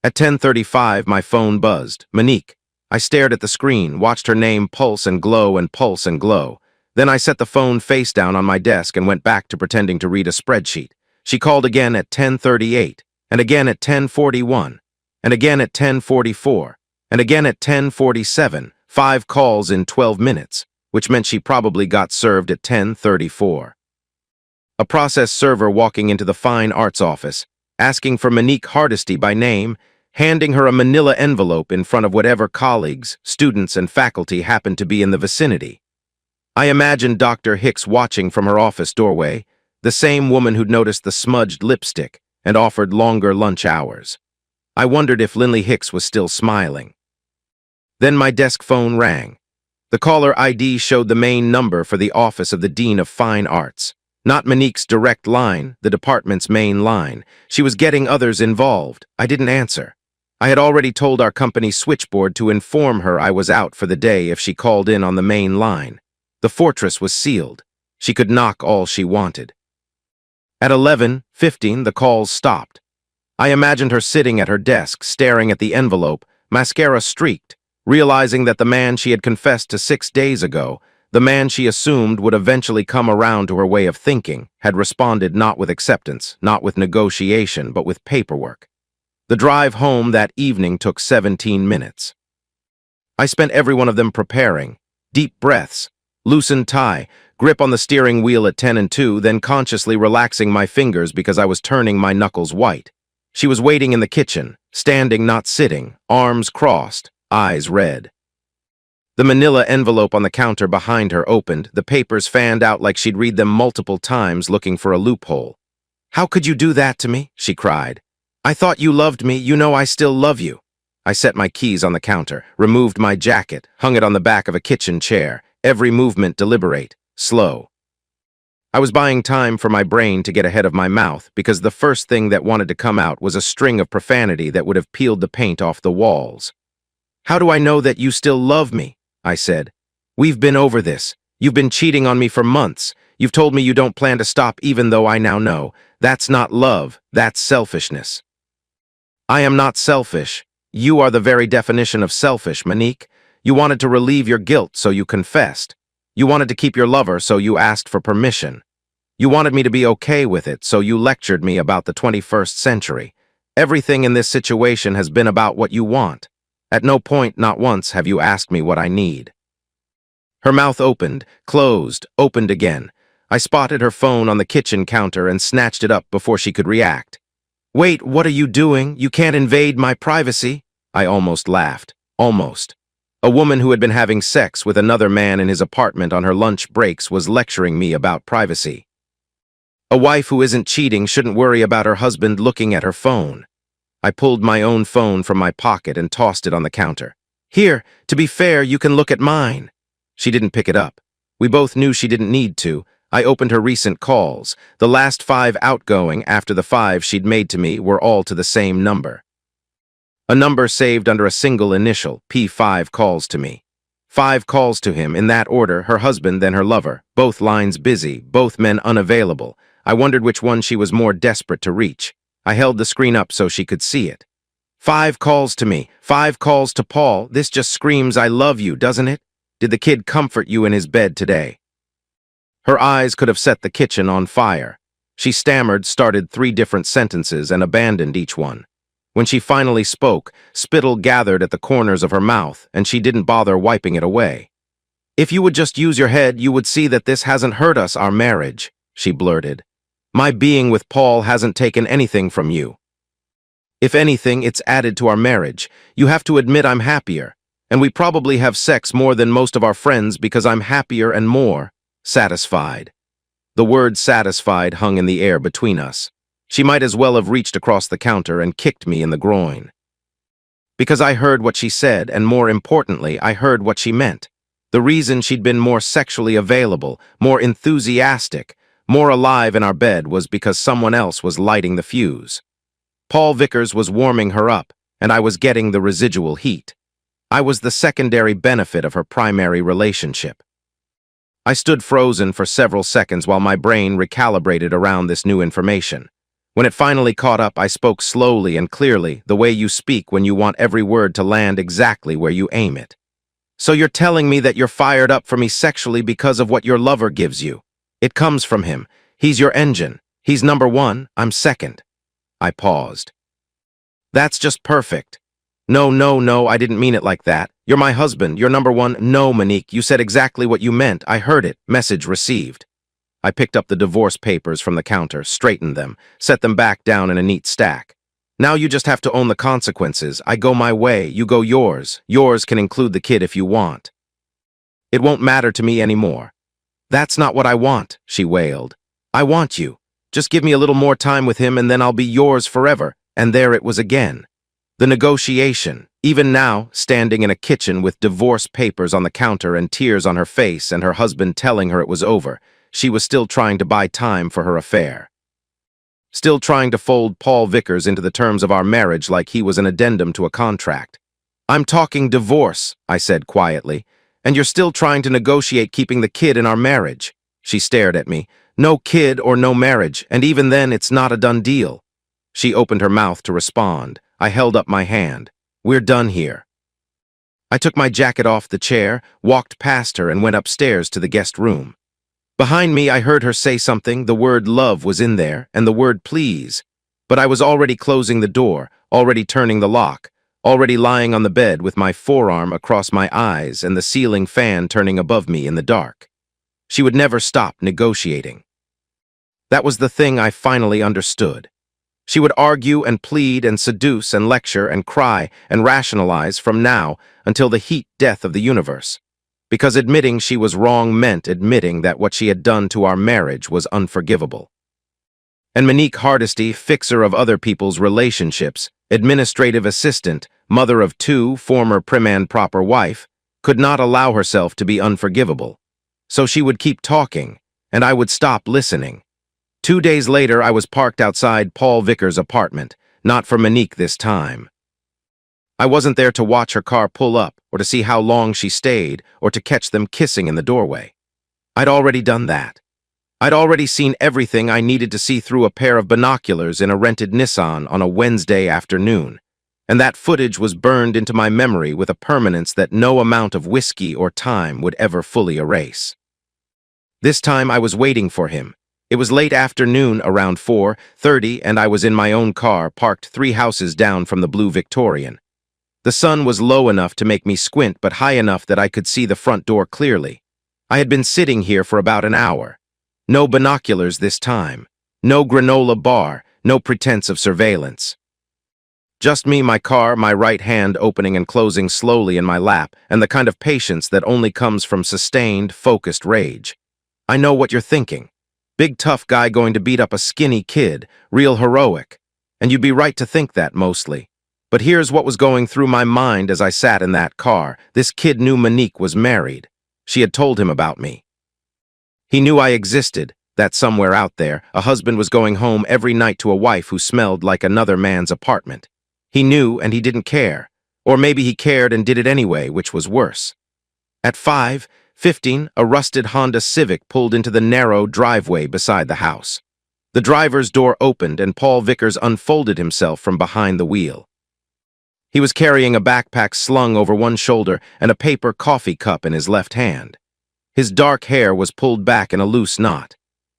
At 10:35, my phone buzzed. Monique. I stared at the screen, watched her name pulse and glow and pulse and glow. Then I set the phone face down on my desk and went back to pretending to read a spreadsheet. She called again at 10:38. And again at 10:41, and again at 10:44, and again at 10:47, 5 calls in 12 minutes, which meant she probably got served at 10:34. A process server walking into the fine arts office, asking for Monique Hardesty by name, handing her a manila envelope in front of whatever colleagues, students, and faculty happened to be in the vicinity. I imagined Dr. Hicks watching from her office doorway, the same woman who'd noticed the smudged lipstick and offered longer lunch hours. I wondered if Lindley Hicks was still smiling. Then my desk phone rang. The caller ID showed the main number for the office of the Dean of Fine Arts. Not Monique's direct line, the department's main line. She was getting others involved. I didn't answer. I had already told our company switchboard to inform her I was out for the day if she called in on the main line. The fortress was sealed. She could knock all she wanted. At 11:15, the calls stopped. I imagined her sitting at her desk, staring at the envelope, mascara streaked, realizing that the man she had confessed to 6 days ago, the man she assumed would eventually come around to her way of thinking, had responded not with acceptance, not with negotiation, but with paperwork. The drive home that evening took 17 minutes. I spent every one of them preparing. Deep breaths, loosened tie, grip on the steering wheel at 10:02, then consciously relaxing my fingers because I was turning my knuckles white. She was waiting in the kitchen, standing, not sitting, arms crossed, eyes red. The manila envelope on the counter behind her opened, the papers fanned out like she'd read them multiple times looking for a loophole. "How could you do that to me?" she cried. "I thought you loved me. You know I still love you." I set my keys on the counter, removed my jacket, hung it on the back of a kitchen chair, every movement deliberate. Slow. I was buying time for my brain to get ahead of my mouth because the first thing that wanted to come out was a string of profanity that would have peeled the paint off the walls. "How do I know that you still love me?" I said. "We've been over this. You've been cheating on me for months. You've told me you don't plan to stop even though I now know. That's not love, that's selfishness." "I am not selfish. You are the very definition of selfish, Monique. You wanted to relieve your guilt, so you confessed. You wanted to keep your lover, so you asked for permission. You wanted me to be okay with it, so you lectured me about the 21st century. Everything in this situation has been about what you want. At no point, not once, have you asked me what I need." Her mouth opened, closed, opened again. I spotted her phone on the kitchen counter and snatched it up before she could react. "Wait, what are you doing? You can't invade my privacy." I almost laughed. Almost. A woman who had been having sex with another man in his apartment on her lunch breaks was lecturing me about privacy. A wife who isn't cheating shouldn't worry about her husband looking at her phone. I pulled my own phone from my pocket and tossed it on the counter. "Here, to be fair, you can look at mine." She didn't pick it up. We both knew she didn't need to. I opened her recent calls. The last 5 outgoing after the 5 she'd made to me were all to the same number. A number saved under a single initial, P5 calls to me. 5 calls to him, in that order, her husband then her lover. Both lines busy, both men unavailable. I wondered which one she was more desperate to reach. I held the screen up so she could see it. 5 calls to me, 5 calls to Paul. This just screams I love you, doesn't it? Did the kid comfort you in his bed today? Her eyes could have set the kitchen on fire. She stammered, started 3 different sentences, and abandoned each one. When she finally spoke, spittle gathered at the corners of her mouth, and she didn't bother wiping it away. "If you would just use your head, you would see that this hasn't hurt us, our marriage," she blurted. "My being with Paul hasn't taken anything from you. If anything, it's added to our marriage. You have to admit I'm happier, and we probably have sex more than most of our friends because I'm happier and more satisfied." The word satisfied hung in the air between us. She might as well have reached across the counter and kicked me in the groin. Because I heard what she said, and more importantly, I heard what she meant. The reason she'd been more sexually available, more enthusiastic, more alive in our bed was because someone else was lighting the fuse. Paul Vickers was warming her up, and I was getting the residual heat. I was the secondary benefit of her primary relationship. I stood frozen for several seconds while my brain recalibrated around this new information. When it finally caught up, I spoke slowly and clearly, the way you speak when you want every word to land exactly where you aim it. "So you're telling me that you're fired up for me sexually because of what your lover gives you? It comes from him. He's your engine. He's number 1, I'm second." I paused. "That's just perfect." No, I didn't mean it like that. You're my husband, you're number 1. No, Monique, you said exactly what you meant. I heard it. Message received." I picked up the divorce papers from the counter, straightened them, set them back down in a neat stack. "Now you just have to own the consequences. I go my way, you go yours. Yours can include the kid if you want. It won't matter to me anymore." "That's not what I want," she wailed. "I want you. Just give me a little more time with him and then I'll be yours forever." And there it was again. The negotiation, even now, standing in a kitchen with divorce papers on the counter and tears on her face and her husband telling her it was over, she was still trying to buy time for her affair. Still trying to fold Paul Vickers into the terms of our marriage like he was an addendum to a contract. "I'm talking divorce," I said quietly, "and you're still trying to negotiate keeping the kid in our marriage." She stared at me. "No kid or no marriage, and even then it's not a done deal." She opened her mouth to respond. I held up my hand. "We're done here." I took my jacket off the chair, walked past her, and went upstairs to the guest room. Behind me, I heard her say something. The word love was in there, and the word please. But I was already closing the door, already turning the lock, already lying on the bed with my forearm across my eyes and the ceiling fan turning above me in the dark. She would never stop negotiating. That was the thing I finally understood. She would argue and plead and seduce and lecture and cry and rationalize from now until the heat death of the universe. Because admitting she was wrong meant admitting that what she had done to our marriage was unforgivable. And Monique Hardesty, fixer of other people's relationships, administrative assistant, mother of 2, former prim and proper wife, could not allow herself to be unforgivable. So she would keep talking, and I would stop listening. 2 days later, I was parked outside Paul Vickers' apartment, not for Monique this time. I wasn't there to watch her car pull up, or to see how long she stayed, or to catch them kissing in the doorway. I'd already done that. I'd already seen everything I needed to see through a pair of binoculars in a rented Nissan on a Wednesday afternoon, and that footage was burned into my memory with a permanence that no amount of whiskey or time would ever fully erase. This time I was waiting for him. It was late afternoon, around 4:30, and I was in my own car, parked 3 houses down from the blue Victorian. The sun was low enough to make me squint, but high enough that I could see the front door clearly. I had been sitting here for about an hour. No binoculars this time. No granola bar. No pretense of surveillance. Just me, my car, my right hand opening and closing slowly in my lap, and the kind of patience that only comes from sustained, focused rage. I know what you're thinking. Big tough guy going to beat up a skinny kid, real heroic. And you'd be right to think that mostly. But here's what was going through my mind as I sat in that car. This kid knew Monique was married. She had told him about me. He knew I existed, that somewhere out there, a husband was going home every night to a wife who smelled like another man's apartment. He knew and he didn't care. Or maybe he cared and did it anyway, which was worse. At 5:15, a rusted Honda Civic pulled into the narrow driveway beside the house. The driver's door opened and Paul Vickers unfolded himself from behind the wheel. He was carrying a backpack slung over one shoulder and a paper coffee cup in his left hand. His dark hair was pulled back in a loose knot.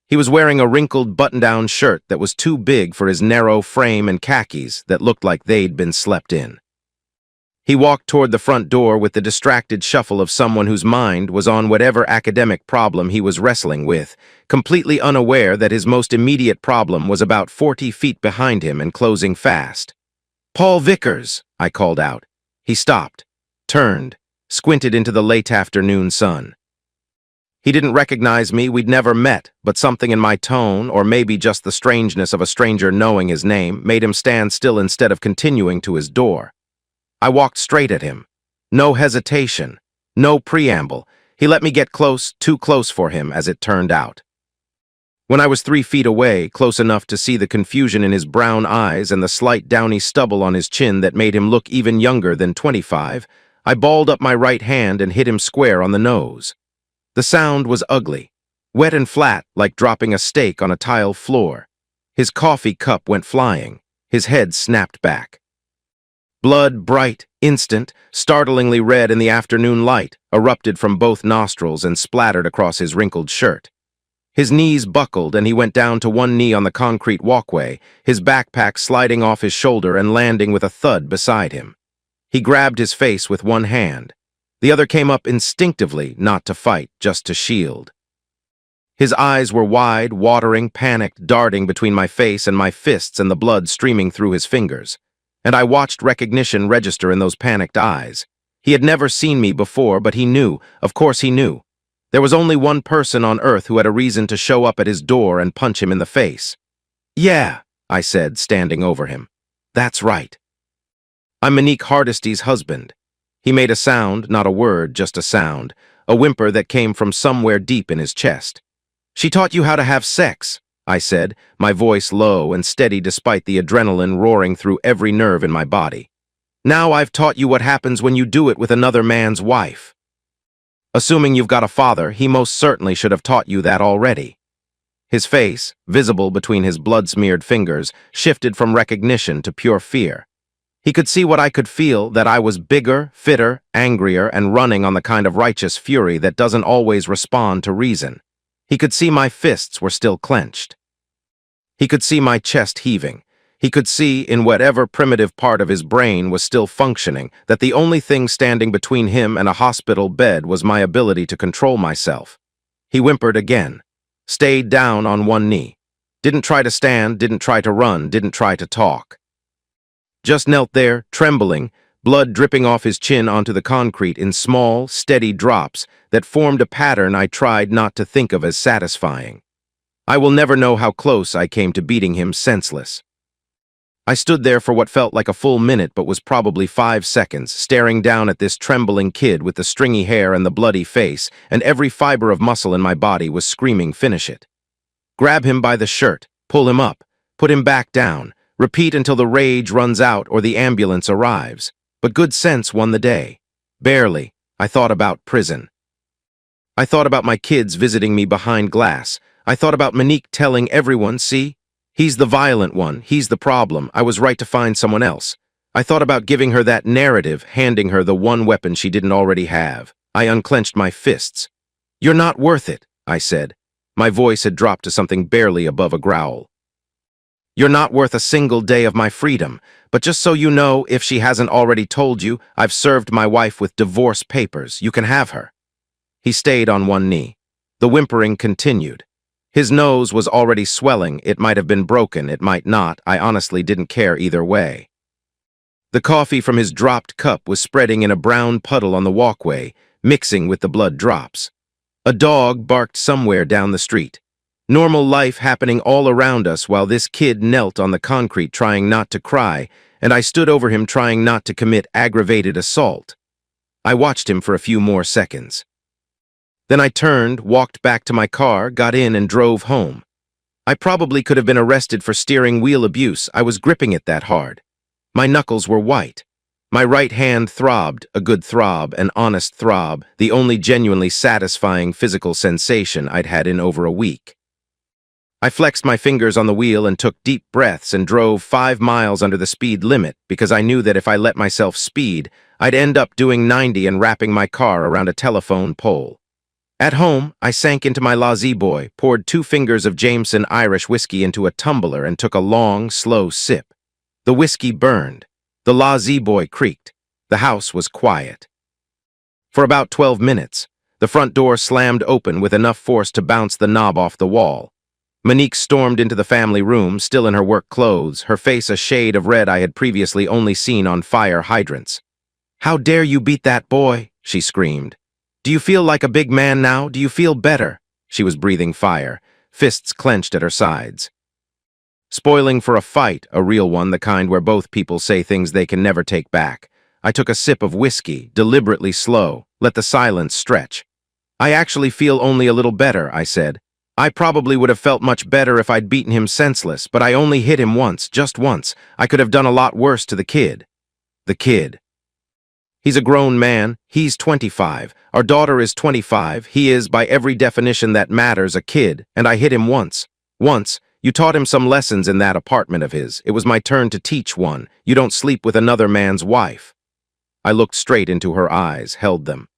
He was wearing a wrinkled button-down shirt that was too big for his narrow frame and khakis that looked like they'd been slept in. He walked toward the front door with the distracted shuffle of someone whose mind was on whatever academic problem he was wrestling with, completely unaware that his most immediate problem was about 40 feet behind him and closing fast. "Paul Vickers," I called out. He stopped, turned, squinted into the late afternoon sun. He didn't recognize me, we'd never met, but something in my tone, or maybe just the strangeness of a stranger knowing his name, made him stand still instead of continuing to his door. I walked straight at him. No hesitation, no preamble. He let me get close, too close for him, as it turned out. When I was 3 feet away, close enough to see the confusion in his brown eyes and the slight downy stubble on his chin that made him look even younger than 25, I balled up my right hand and hit him square on the nose. The sound was ugly, wet and flat like dropping a steak on a tile floor. His coffee cup went flying. His head snapped back. Blood, bright, instant, startlingly red in the afternoon light, erupted from both nostrils and splattered across his wrinkled shirt. His knees buckled and he went down to one knee on the concrete walkway, his backpack sliding off his shoulder and landing with a thud beside him. He grabbed his face with one hand. The other came up instinctively, not to fight, just to shield. His eyes were wide, watering, panicked, darting between my face and my fists and the blood streaming through his fingers. And I watched recognition register in those panicked eyes. He had never seen me before, but he knew, of course he knew. There was only one person on earth who had a reason to show up at his door and punch him in the face. "Yeah," I said, standing over him. "That's right. I'm Monique Hardesty's husband." He made a sound, not a word, just a sound, a whimper that came from somewhere deep in his chest. "She taught you how to have sex," I said, my voice low and steady despite the adrenaline roaring through every nerve in my body. "Now I've taught you what happens when you do it with another man's wife. Assuming you've got a father, he most certainly should have taught you that already." His face, visible between his blood-smeared fingers, shifted from recognition to pure fear. He could see what I could feel, that I was bigger, fitter, angrier, and running on the kind of righteous fury that doesn't always respond to reason. He could see my fists were still clenched. He could see my chest heaving. He could see, in whatever primitive part of his brain was still functioning, that the only thing standing between him and a hospital bed was my ability to control myself. He whimpered again, stayed down on one knee. Didn't try to stand, didn't try to run, didn't try to talk. Just knelt there, trembling, blood dripping off his chin onto the concrete in small, steady drops that formed a pattern I tried not to think of as satisfying. I will never know how close I came to beating him senseless. I stood there for what felt like a full minute but was probably 5 seconds, staring down at this trembling kid with the stringy hair and the bloody face, and every fiber of muscle in my body was screaming, "Finish it." Grab him by the shirt, pull him up, put him back down, repeat until the rage runs out or the ambulance arrives. But good sense won the day. Barely. I thought about prison. I thought about my kids visiting me behind glass. I thought about Monique telling everyone, "See? He's the violent one. He's the problem. I was right to find someone else." I thought about giving her that narrative, handing her the one weapon she didn't already have. I unclenched my fists. "You're not worth it," I said. My voice had dropped to something barely above a growl. "You're not worth a single day of my freedom. But just so you know, if she hasn't already told you, I've served my wife with divorce papers. You can have her." He stayed on one knee. The whimpering continued. His nose was already swelling. It might have been broken, it might not. I honestly didn't care either way. The coffee from his dropped cup was spreading in a brown puddle on the walkway, mixing with the blood drops. A dog barked somewhere down the street. Normal life happening all around us while this kid knelt on the concrete trying not to cry, and I stood over him trying not to commit aggravated assault. I watched him for a few more seconds. Then I turned, walked back to my car, got in, and drove home. I probably could have been arrested for steering wheel abuse. I was gripping it that hard. My knuckles were white. My right hand throbbed, a good throb, an honest throb, the only genuinely satisfying physical sensation I'd had in over a week. I flexed my fingers on the wheel and took deep breaths and drove 5 miles under the speed limit because I knew that if I let myself speed, I'd end up doing 90 and wrapping my car around a telephone pole. At home, I sank into my La-Z-Boy, poured 2 fingers of Jameson Irish whiskey into a tumbler and took a long, slow sip. The whiskey burned. The La-Z-Boy creaked. The house was quiet. For about 12 minutes, the front door slammed open with enough force to bounce the knob off the wall. Monique stormed into the family room, still in her work clothes, her face a shade of red I had previously only seen on fire hydrants. "How dare you beat that boy?" she screamed. "Do you feel like a big man now? Do you feel better?" She was breathing fire, fists clenched at her sides. Spoiling for a fight, a real one, the kind where both people say things they can never take back. I took a sip of whiskey, deliberately slow, let the silence stretch. "I actually feel only a little better," I said. "I probably would have felt much better if I'd beaten him senseless, but I only hit him once, just once. I could have done a lot worse to the kid." The kid. He's a grown man. He's 25. Our daughter is 25. He is, by every definition that matters, a kid, and I hit him once. Once. You taught him some lessons in that apartment of his. It was my turn to teach one. You don't sleep with another man's wife. I looked straight into her eyes, held them.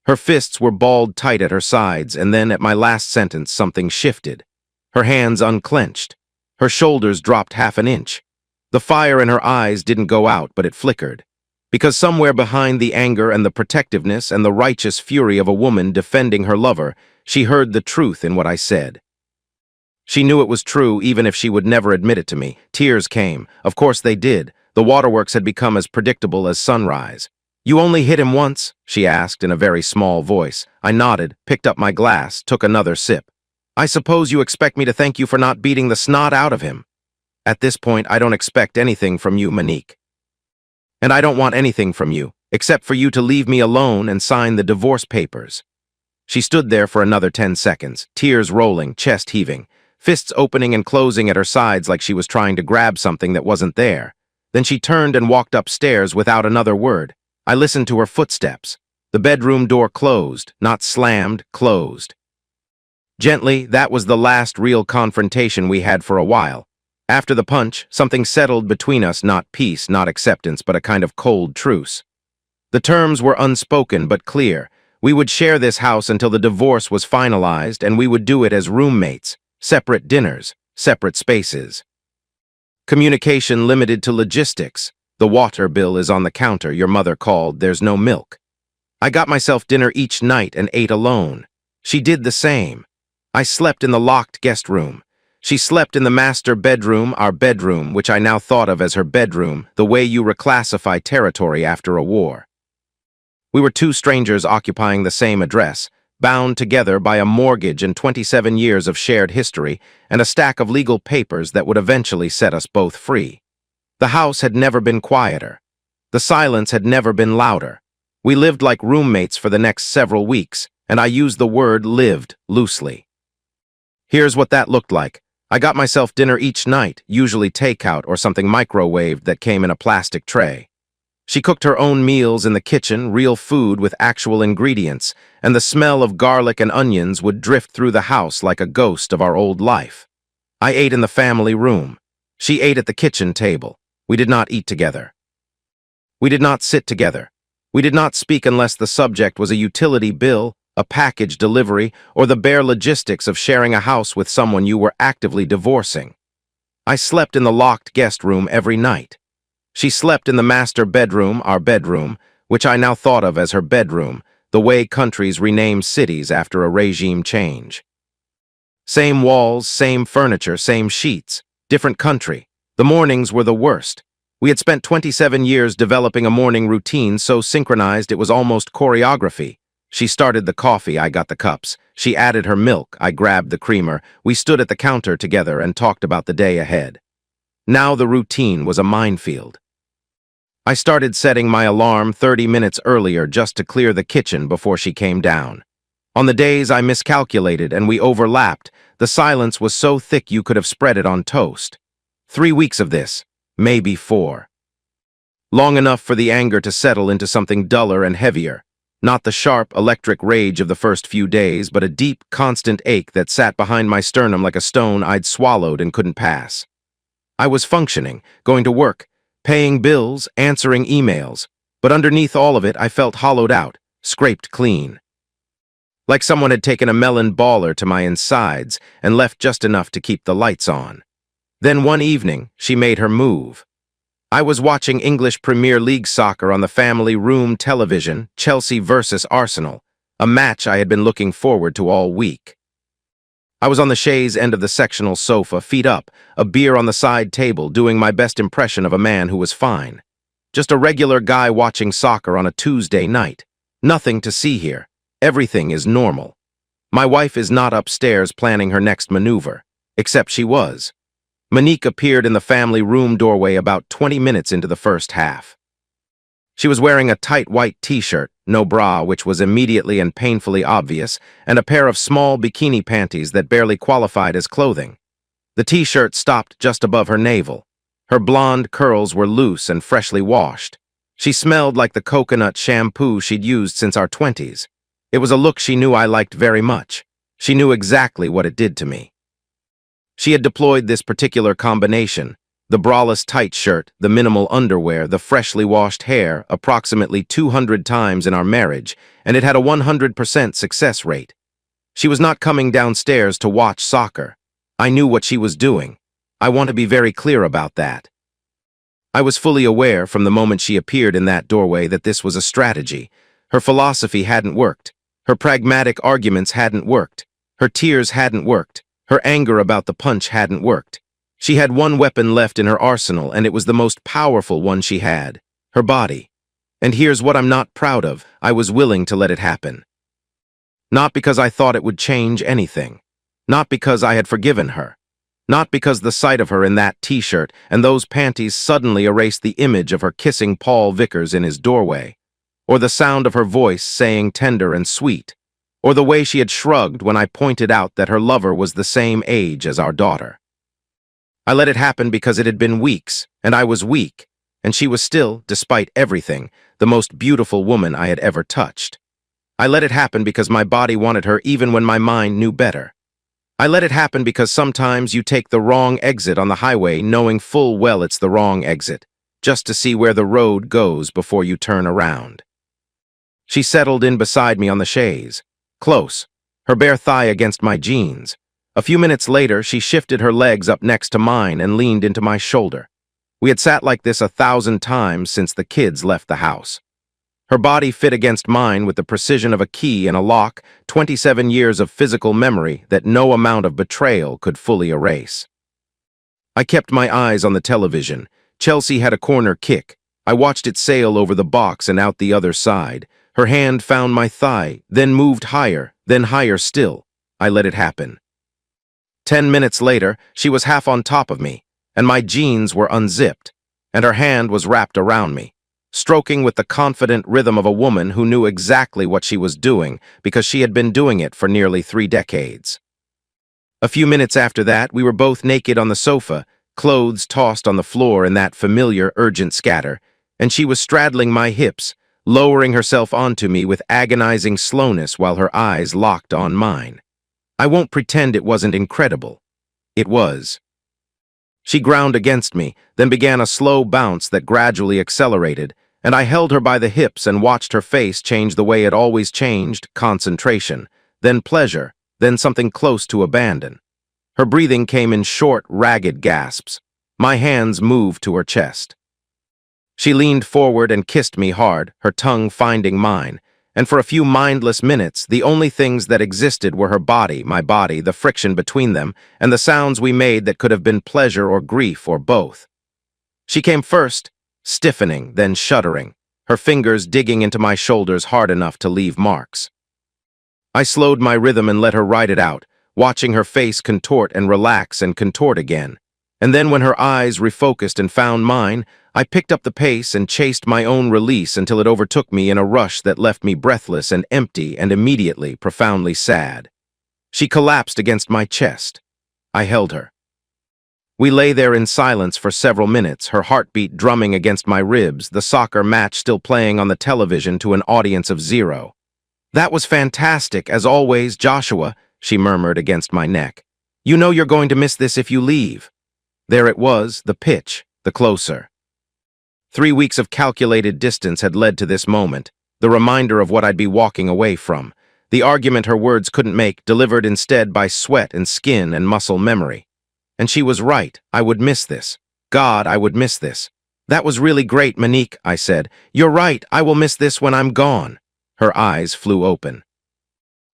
Her fists were balled tight at her sides, and then at my last sentence something shifted. Her hands unclenched. Her shoulders dropped half an inch. The fire in her eyes didn't go out, but it flickered. Because somewhere behind the anger and the protectiveness and the righteous fury of a woman defending her lover, she heard the truth in what I said. She knew it was true even if she would never admit it to me. Tears came. Of course they did. The waterworks had become as predictable as sunrise. "You only hit him once?" she asked in a very small voice. I nodded, picked up my glass, took another sip. "I suppose you expect me to thank you for not beating the snot out of him." "At this point, I don't expect anything from you, Monique. And I don't want anything from you, except for you to leave me alone and sign the divorce papers." She stood there for another 10 seconds, tears rolling, chest heaving, fists opening and closing at her sides like she was trying to grab something that wasn't there. Then she turned and walked upstairs without another word. I listened to her footsteps. The bedroom door closed, not slammed, closed. Gently, that was the last real confrontation we had for a while. After the punch, something settled between us, not peace, not acceptance, but a kind of cold truce. The terms were unspoken but clear. We would share this house until the divorce was finalized, and we would do it as roommates, separate dinners, separate spaces. Communication limited to logistics. "The water bill is on the counter, your mother called, there's no milk." I got myself dinner each night and ate alone. She did the same. I slept in the locked guest room. She slept in the master bedroom, our bedroom, which I now thought of as her bedroom, the way you reclassify territory after a war. We were 2 strangers occupying the same address, bound together by a mortgage and 27 years of shared history and a stack of legal papers that would eventually set us both free. The house had never been quieter. The silence had never been louder. We lived like roommates for the next several weeks, and I use the word lived loosely. Here's what that looked like. I got myself dinner each night, usually takeout or something microwaved that came in a plastic tray. She cooked her own meals in the kitchen, real food with actual ingredients, and the smell of garlic and onions would drift through the house like a ghost of our old life. I ate in the family room. She ate at the kitchen table. We did not eat together. We did not sit together. We did not speak unless the subject was a utility bill, a package delivery, or the bare logistics of sharing a house with someone you were actively divorcing. I slept in the locked guest room every night. She slept in the master bedroom, our bedroom, which I now thought of as her bedroom, the way countries rename cities after a regime change. Same walls, same furniture, same sheets. Different country. The mornings were the worst. We had spent 27 years developing a morning routine so synchronized it was almost choreography. She started the coffee, I got the cups. She added her milk, I grabbed the creamer. We stood at the counter together and talked about the day ahead. Now the routine was a minefield. I started setting my alarm 30 minutes earlier just to clear the kitchen before she came down. On the days I miscalculated and we overlapped, the silence was so thick you could have spread it on toast. 3 weeks of this, maybe 4. Long enough for the anger to settle into something duller and heavier. Not the sharp, electric rage of the first few days, but a deep, constant ache that sat behind my sternum like a stone I'd swallowed and couldn't pass. I was functioning, going to work, paying bills, answering emails, but underneath all of it I felt hollowed out, scraped clean. Like someone had taken a melon baller to my insides and left just enough to keep the lights on. Then one evening, she made her move. I was watching English Premier League soccer on the family room television, Chelsea versus Arsenal, a match I had been looking forward to all week. I was on the chaise end of the sectional sofa, feet up, a beer on the side table, doing my best impression of a man who was fine. Just a regular guy watching soccer on a Tuesday night. Nothing to see here. Everything is normal. My wife is not upstairs planning her next maneuver, except she was. Monique appeared in the family room doorway about 20 minutes into the first half. She was wearing a tight white t-shirt, no bra, which was immediately and painfully obvious, and a pair of small bikini panties that barely qualified as clothing. The t-shirt stopped just above her navel. Her blonde curls were loose and freshly washed. She smelled like the coconut shampoo she'd used since our 20s. It was a look she knew I liked very much. She knew exactly what it did to me. She had deployed this particular combination, the braless tight shirt, the minimal underwear, the freshly washed hair, approximately 200 times in our marriage, and it had a 100% success rate. She was not coming downstairs to watch soccer. I knew what she was doing. I want to be very clear about that. I was fully aware from the moment she appeared in that doorway that this was a strategy. Her philosophy hadn't worked. Her pragmatic arguments hadn't worked. Her tears hadn't worked. Her anger about the punch hadn't worked. She had one weapon left in her arsenal, and it was the most powerful one she had, her body. And here's what I'm not proud of. I was willing to let it happen. Not because I thought it would change anything. Not because I had forgiven her. Not because the sight of her in that t-shirt and those panties suddenly erased the image of her kissing Paul Vickers in his doorway, or the sound of her voice saying tender and sweet, or the way she had shrugged when I pointed out that her lover was the same age as our daughter. I let it happen because it had been weeks, and I was weak, and she was still, despite everything, the most beautiful woman I had ever touched. I let it happen because my body wanted her even when my mind knew better. I let it happen because sometimes you take the wrong exit on the highway knowing full well it's the wrong exit, just to see where the road goes before you turn around. She settled in beside me on the chaise, close, her bare thigh against my jeans. A few minutes later, she shifted her legs up next to mine and leaned into my shoulder. We had sat like this 1,000 times since the kids left the house. Her body fit against mine with the precision of a key in a lock, 27 years of physical memory that no amount of betrayal could fully erase. I kept my eyes on the television. Chelsea had a corner kick. I watched it sail over the box and out the other side. Her hand found my thigh, then moved higher, then higher still. I let it happen. 10 minutes later, she was half on top of me, and my jeans were unzipped, and her hand was wrapped around me, stroking with the confident rhythm of a woman who knew exactly what she was doing because she had been doing it for nearly 3 decades. A few minutes after that, we were both naked on the sofa, clothes tossed on the floor in that familiar, urgent scatter, and she was straddling my hips, lowering herself onto me with agonizing slowness while her eyes locked on mine. I won't pretend it wasn't incredible. It was. She ground against me, then began a slow bounce that gradually accelerated, and I held her by the hips and watched her face change the way it always changed, concentration, then pleasure, then something close to abandon. Her breathing came in short, ragged gasps. My hands moved to her chest. She leaned forward and kissed me hard, her tongue finding mine, and for a few mindless minutes, the only things that existed were her body, my body, the friction between them, and the sounds we made that could have been pleasure or grief or both. She came first, stiffening, then shuddering, her fingers digging into my shoulders hard enough to leave marks. I slowed my rhythm and let her ride it out, watching her face contort and relax and contort again. And then when her eyes refocused and found mine, I picked up the pace and chased my own release until it overtook me in a rush that left me breathless and empty and immediately profoundly sad. She collapsed against my chest. I held her. We lay there in silence for several minutes, her heartbeat drumming against my ribs, the soccer match still playing on the television to an audience of 0. "That was fantastic, as always, Joshua," she murmured against my neck. "You know you're going to miss this if you leave." There it was, the pitch, the closer. 3 weeks of calculated distance had led to this moment, the reminder of what I'd be walking away from, the argument her words couldn't make, delivered instead by sweat and skin and muscle memory. And she was right, I would miss this. God, I would miss this. "That was really great, Monique," I said. "You're right, I will miss this when I'm gone." Her eyes flew open.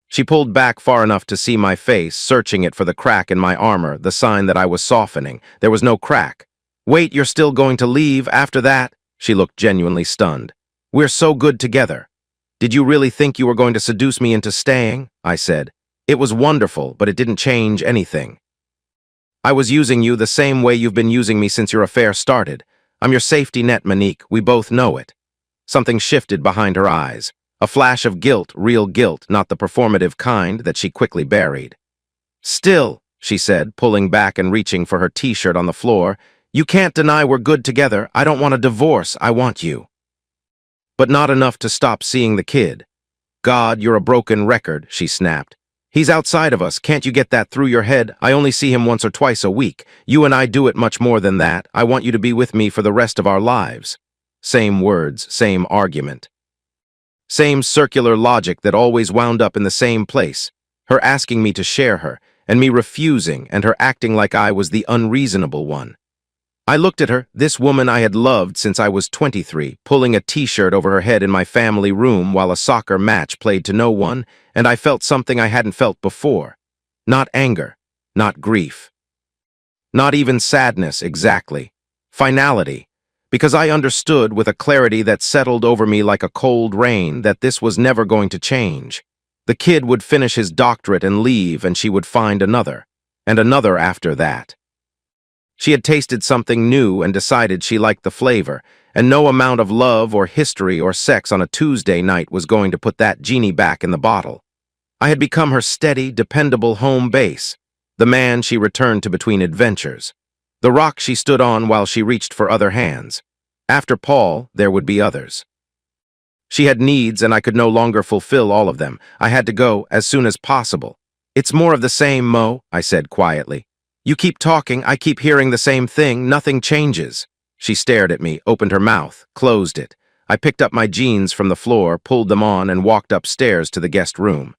She pulled back far enough to see my face, searching it for the crack in my armor, the sign that I was softening. There was no crack. "Wait, you're still going to leave after that?" She looked genuinely stunned. "We're so good together." "Did you really think you were going to seduce me into staying?" I said. "It was wonderful, but it didn't change anything. I was using you the same way you've been using me since your affair started. I'm your safety net, Monique. We both know it." Something shifted behind her eyes. A flash of guilt, real guilt, not the performative kind that she quickly buried. "Still," she said, pulling back and reaching for her t-shirt on the floor, "you can't deny we're good together. I don't want a divorce. I want you." But not enough to stop seeing the kid. "God, you're a broken record," she snapped. "He's outside of us. Can't you get that through your head? I only see him once or twice a week. You and I do it much more than that. I want you to be with me for the rest of our lives." Same words, same argument. Same circular logic that always wound up in the same place, her asking me to share her, and me refusing, and her acting like I was the unreasonable one. I looked at her, this woman I had loved since I was 23, pulling a t-shirt over her head in my family room while a soccer match played to no one, and I felt something I hadn't felt before. Not anger, not grief. Not even sadness, exactly. Finality. Because I understood with a clarity that settled over me like a cold rain that this was never going to change. The kid would finish his doctorate and leave, and she would find another, and another after that. She had tasted something new and decided she liked the flavor, and no amount of love or history or sex on a Tuesday night was going to put that genie back in the bottle. I had become her steady, dependable home base, the man she returned to between adventures. The rock she stood on while she reached for other hands. After Paul, there would be others. She had needs, and I could no longer fulfill all of them. I had to go as soon as possible. "It's more of the same, Mo," I said quietly. "You keep talking, I keep hearing the same thing, nothing changes." She stared at me, opened her mouth, closed it. I picked up my jeans from the floor, pulled them on, and walked upstairs to the guest room.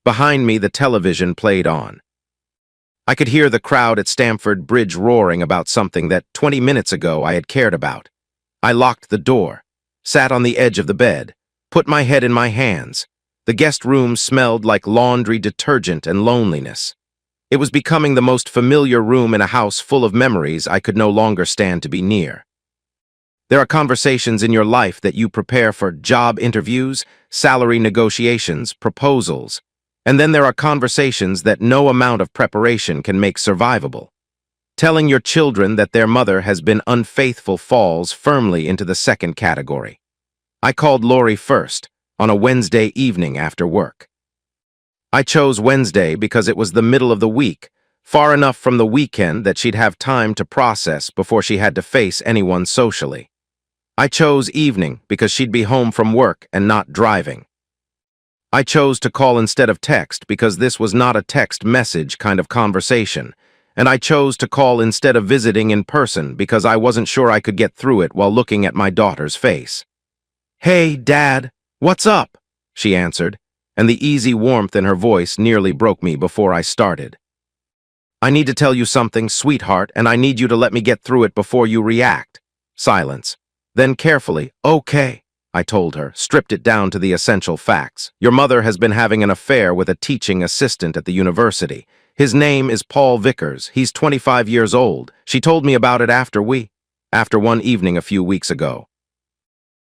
Behind me, the television played on. I could hear the crowd at Stamford Bridge roaring about something that 20 minutes ago I had cared about. I locked the door, sat on the edge of the bed, put my head in my hands. The guest room smelled like laundry detergent and loneliness. It was becoming the most familiar room in a house full of memories I could no longer stand to be near. There are conversations in your life that you prepare for: job interviews, salary negotiations, proposals. And then there are conversations that no amount of preparation can make survivable. Telling your children that their mother has been unfaithful falls firmly into the second category. I called Lori first, on a Wednesday evening after work. I chose Wednesday because it was the middle of the week, far enough from the weekend that she'd have time to process before she had to face anyone socially. I chose evening because she'd be home from work and not driving. I chose to call instead of text because this was not a text message kind of conversation, and I chose to call instead of visiting in person because I wasn't sure I could get through it while looking at my daughter's face. "Hey, Dad, what's up?" she answered, and the easy warmth in her voice nearly broke me before I started. "I need to tell you something, sweetheart, and I need you to let me get through it before you react." Silence. Then carefully, "Okay." I told her, stripped it down to the essential facts. Your mother has been having an affair with a teaching assistant at the university. His name is Paul Vickers. He's 25 years old. She told me about it after one evening a few weeks ago.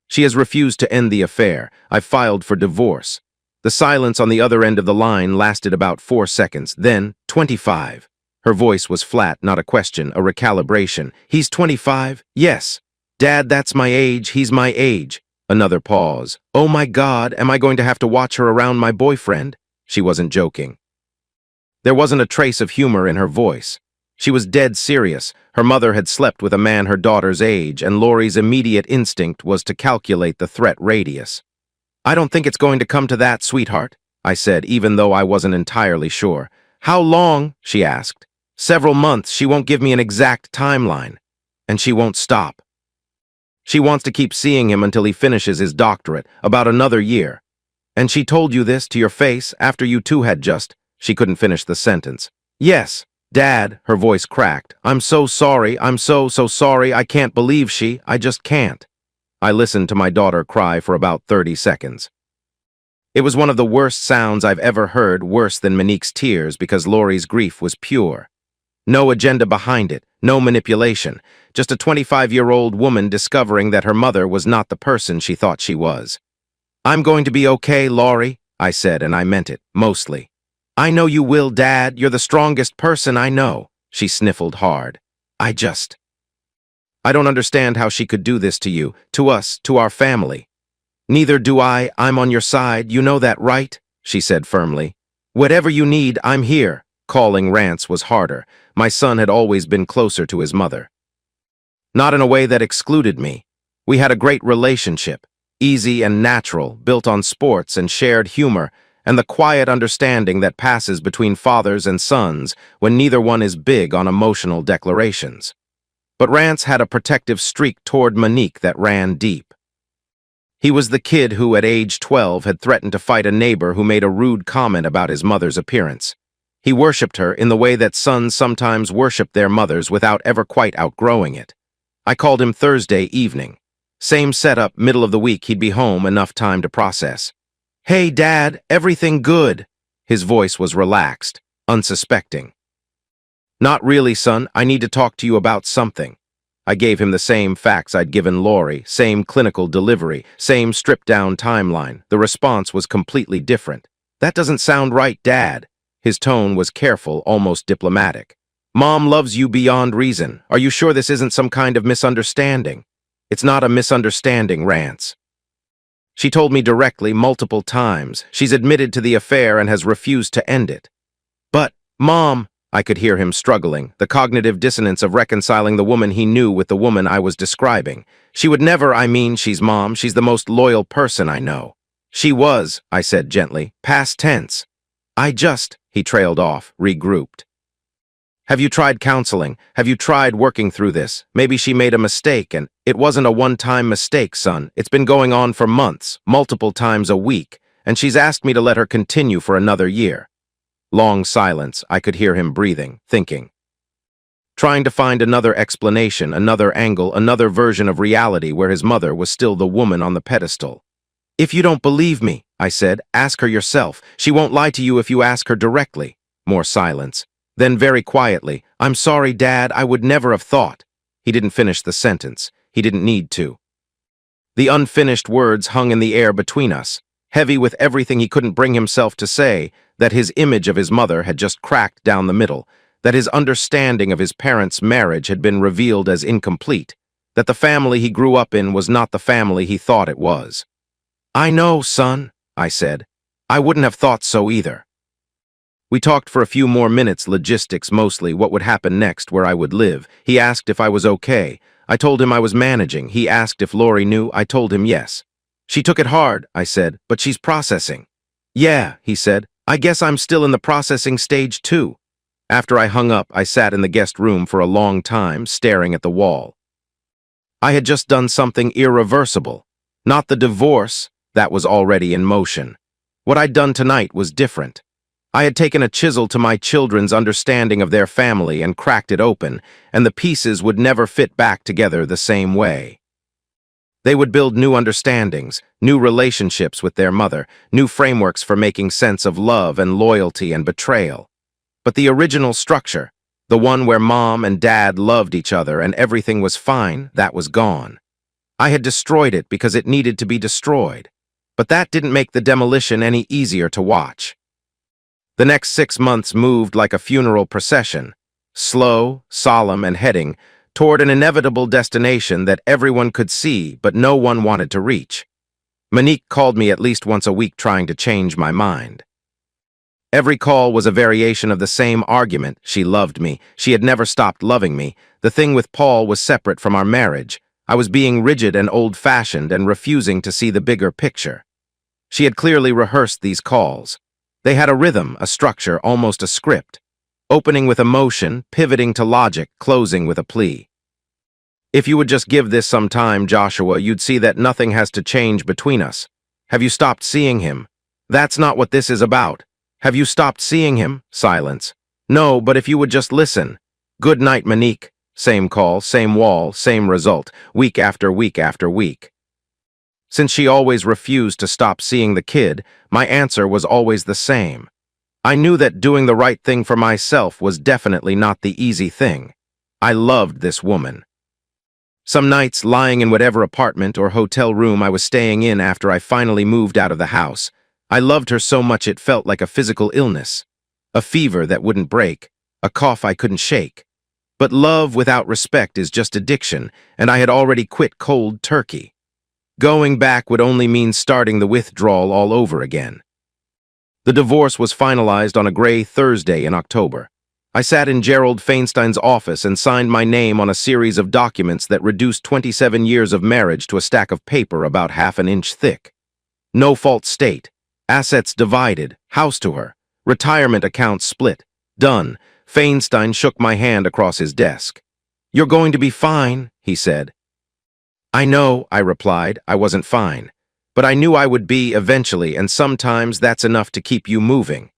She has refused to end the affair. I've filed for divorce. The silence on the other end of the line lasted about 4 seconds. Then, 25. Her voice was flat, not a question, a recalibration. He's 25? Yes. Dad, that's my age. He's my age. Another pause. Oh my God, am I going to have to watch her around my boyfriend? She wasn't joking. There wasn't a trace of humor in her voice. She was dead serious. Her mother had slept with a man her daughter's age, and Lori's immediate instinct was to calculate the threat radius. I don't think it's going to come to that, sweetheart, I said, even though I wasn't entirely sure. How long? She asked. Several months. She won't give me an exact timeline. And she won't stop. She wants to keep seeing him until he finishes his doctorate, about another year. And she told you this to your face after you two had just... She couldn't finish the sentence. Yes, Dad, her voice cracked. I'm so sorry, I'm so sorry, I can't believe I just can't. I listened to my daughter cry for about 30 seconds. It was one of the worst sounds I've ever heard, worse than Monique's tears, because Lori's grief was pure. No agenda behind it, no manipulation, just a 25-year-old woman discovering that her mother was not the person she thought she was. I'm going to be okay, Lori, I said, and I meant it, mostly. I know you will, Dad. You're the strongest person I know. She sniffled hard. I don't understand how she could do this to you, to us, to our family. Neither do I. I'm on your side. You know that, right? She said firmly. Whatever you need, I'm here. Calling Rance was harder. My son had always been closer to his mother. Not in a way that excluded me. We had a great relationship, easy and natural, built on sports and shared humor, and the quiet understanding that passes between fathers and sons when neither one is big on emotional declarations. But Rance had a protective streak toward Monique that ran deep. He was the kid who, at age 12, had threatened to fight a neighbor who made a rude comment about his mother's appearance. He worshipped her in the way that sons sometimes worship their mothers without ever quite outgrowing it. I called him Thursday evening. Same setup, middle of the week, he'd be home, enough time to process. Hey, Dad, everything good? His voice was relaxed, unsuspecting. Not really, son. I need to talk to you about something. I gave him the same facts I'd given Lori, same clinical delivery, same stripped-down timeline. The response was completely different. That doesn't sound right, Dad. His tone was careful, almost diplomatic. Mom loves you beyond reason. Are you sure this isn't some kind of misunderstanding? It's not a misunderstanding, Rance. She told me directly multiple times. She's admitted to the affair and has refused to end it. But, Mom, I could hear him struggling, the cognitive dissonance of reconciling the woman he knew with the woman I was describing. She would never, she's Mom, she's the most loyal person I know. She was, I said gently, past tense. He trailed off, regrouped. Have you tried counseling? Have you tried working through this? Maybe she made a mistake, and it wasn't a one-time mistake, son. It's been going on for months, multiple times a week, and she's asked me to let her continue for another year. Long silence. I could hear him breathing, thinking. Trying to find another explanation, another angle, another version of reality where his mother was still the woman on the pedestal. If you don't believe me, I said, ask her yourself. She won't lie to you if you ask her directly. More silence. Then very quietly, I'm sorry, Dad, I would never have thought. He didn't finish the sentence. He didn't need to. The unfinished words hung in the air between us, heavy with everything he couldn't bring himself to say, that his image of his mother had just cracked down the middle, that his understanding of his parents' marriage had been revealed as incomplete, that the family he grew up in was not the family he thought it was. I know, son, I said. I wouldn't have thought so either. We talked for a few more minutes, logistics mostly, what would happen next, where I would live. He asked if I was okay. I told him I was managing. He asked if Lori knew. I told him yes. She took it hard, I said, but she's processing. Yeah, he said. I guess I'm still in the processing stage too. After I hung up, I sat in the guest room for a long time, staring at the wall. I had just done something irreversible. Not the divorce, that was already in motion. What I'd done tonight was different. I had taken a chisel to my children's understanding of their family and cracked it open, and the pieces would never fit back together the same way. They would build new understandings, new relationships with their mother, new frameworks for making sense of love and loyalty and betrayal. But the original structure, the one where mom and dad loved each other and everything was fine, that was gone. I had destroyed it because it needed to be destroyed. But that didn't make the demolition any easier to watch. The next 6 months moved like a funeral procession, slow, solemn, and heading toward an inevitable destination that everyone could see but no one wanted to reach. Monique called me at least once a week trying to change my mind. Every call was a variation of the same argument. She loved me. She had never stopped loving me. The thing with Paul was separate from our marriage. I was being rigid and old-fashioned and refusing to see the bigger picture. She had clearly rehearsed these calls. They had a rhythm, a structure, almost a script. Opening with emotion, pivoting to logic, closing with a plea. If you would just give this some time, Joshua, you'd see that nothing has to change between us. Have you stopped seeing him? That's not what this is about. Have you stopped seeing him? Silence. No, but if you would just listen. Good night, Monique. Same call, same wall, same result, week after week after week. Since she always refused to stop seeing the kid, my answer was always the same. I knew that doing the right thing for myself was definitely not the easy thing. I loved this woman. Some nights, lying in whatever apartment or hotel room I was staying in after I finally moved out of the house, I loved her so much it felt like a physical illness, a fever that wouldn't break, a cough I couldn't shake. But love without respect is just addiction, and I had already quit cold turkey. Going back would only mean starting the withdrawal all over again. The divorce was finalized on a gray Thursday in October. I sat in Gerald Feinstein's office and signed my name on a series of documents that reduced 27 years of marriage to a stack of paper about half an inch thick. No-fault state. Assets divided. House to her. Retirement accounts split. Done. Feinstein shook my hand across his desk. "You're going to be fine," he said. "I know," I replied. I wasn't fine. But I knew I would be eventually, and sometimes that's enough to keep you moving.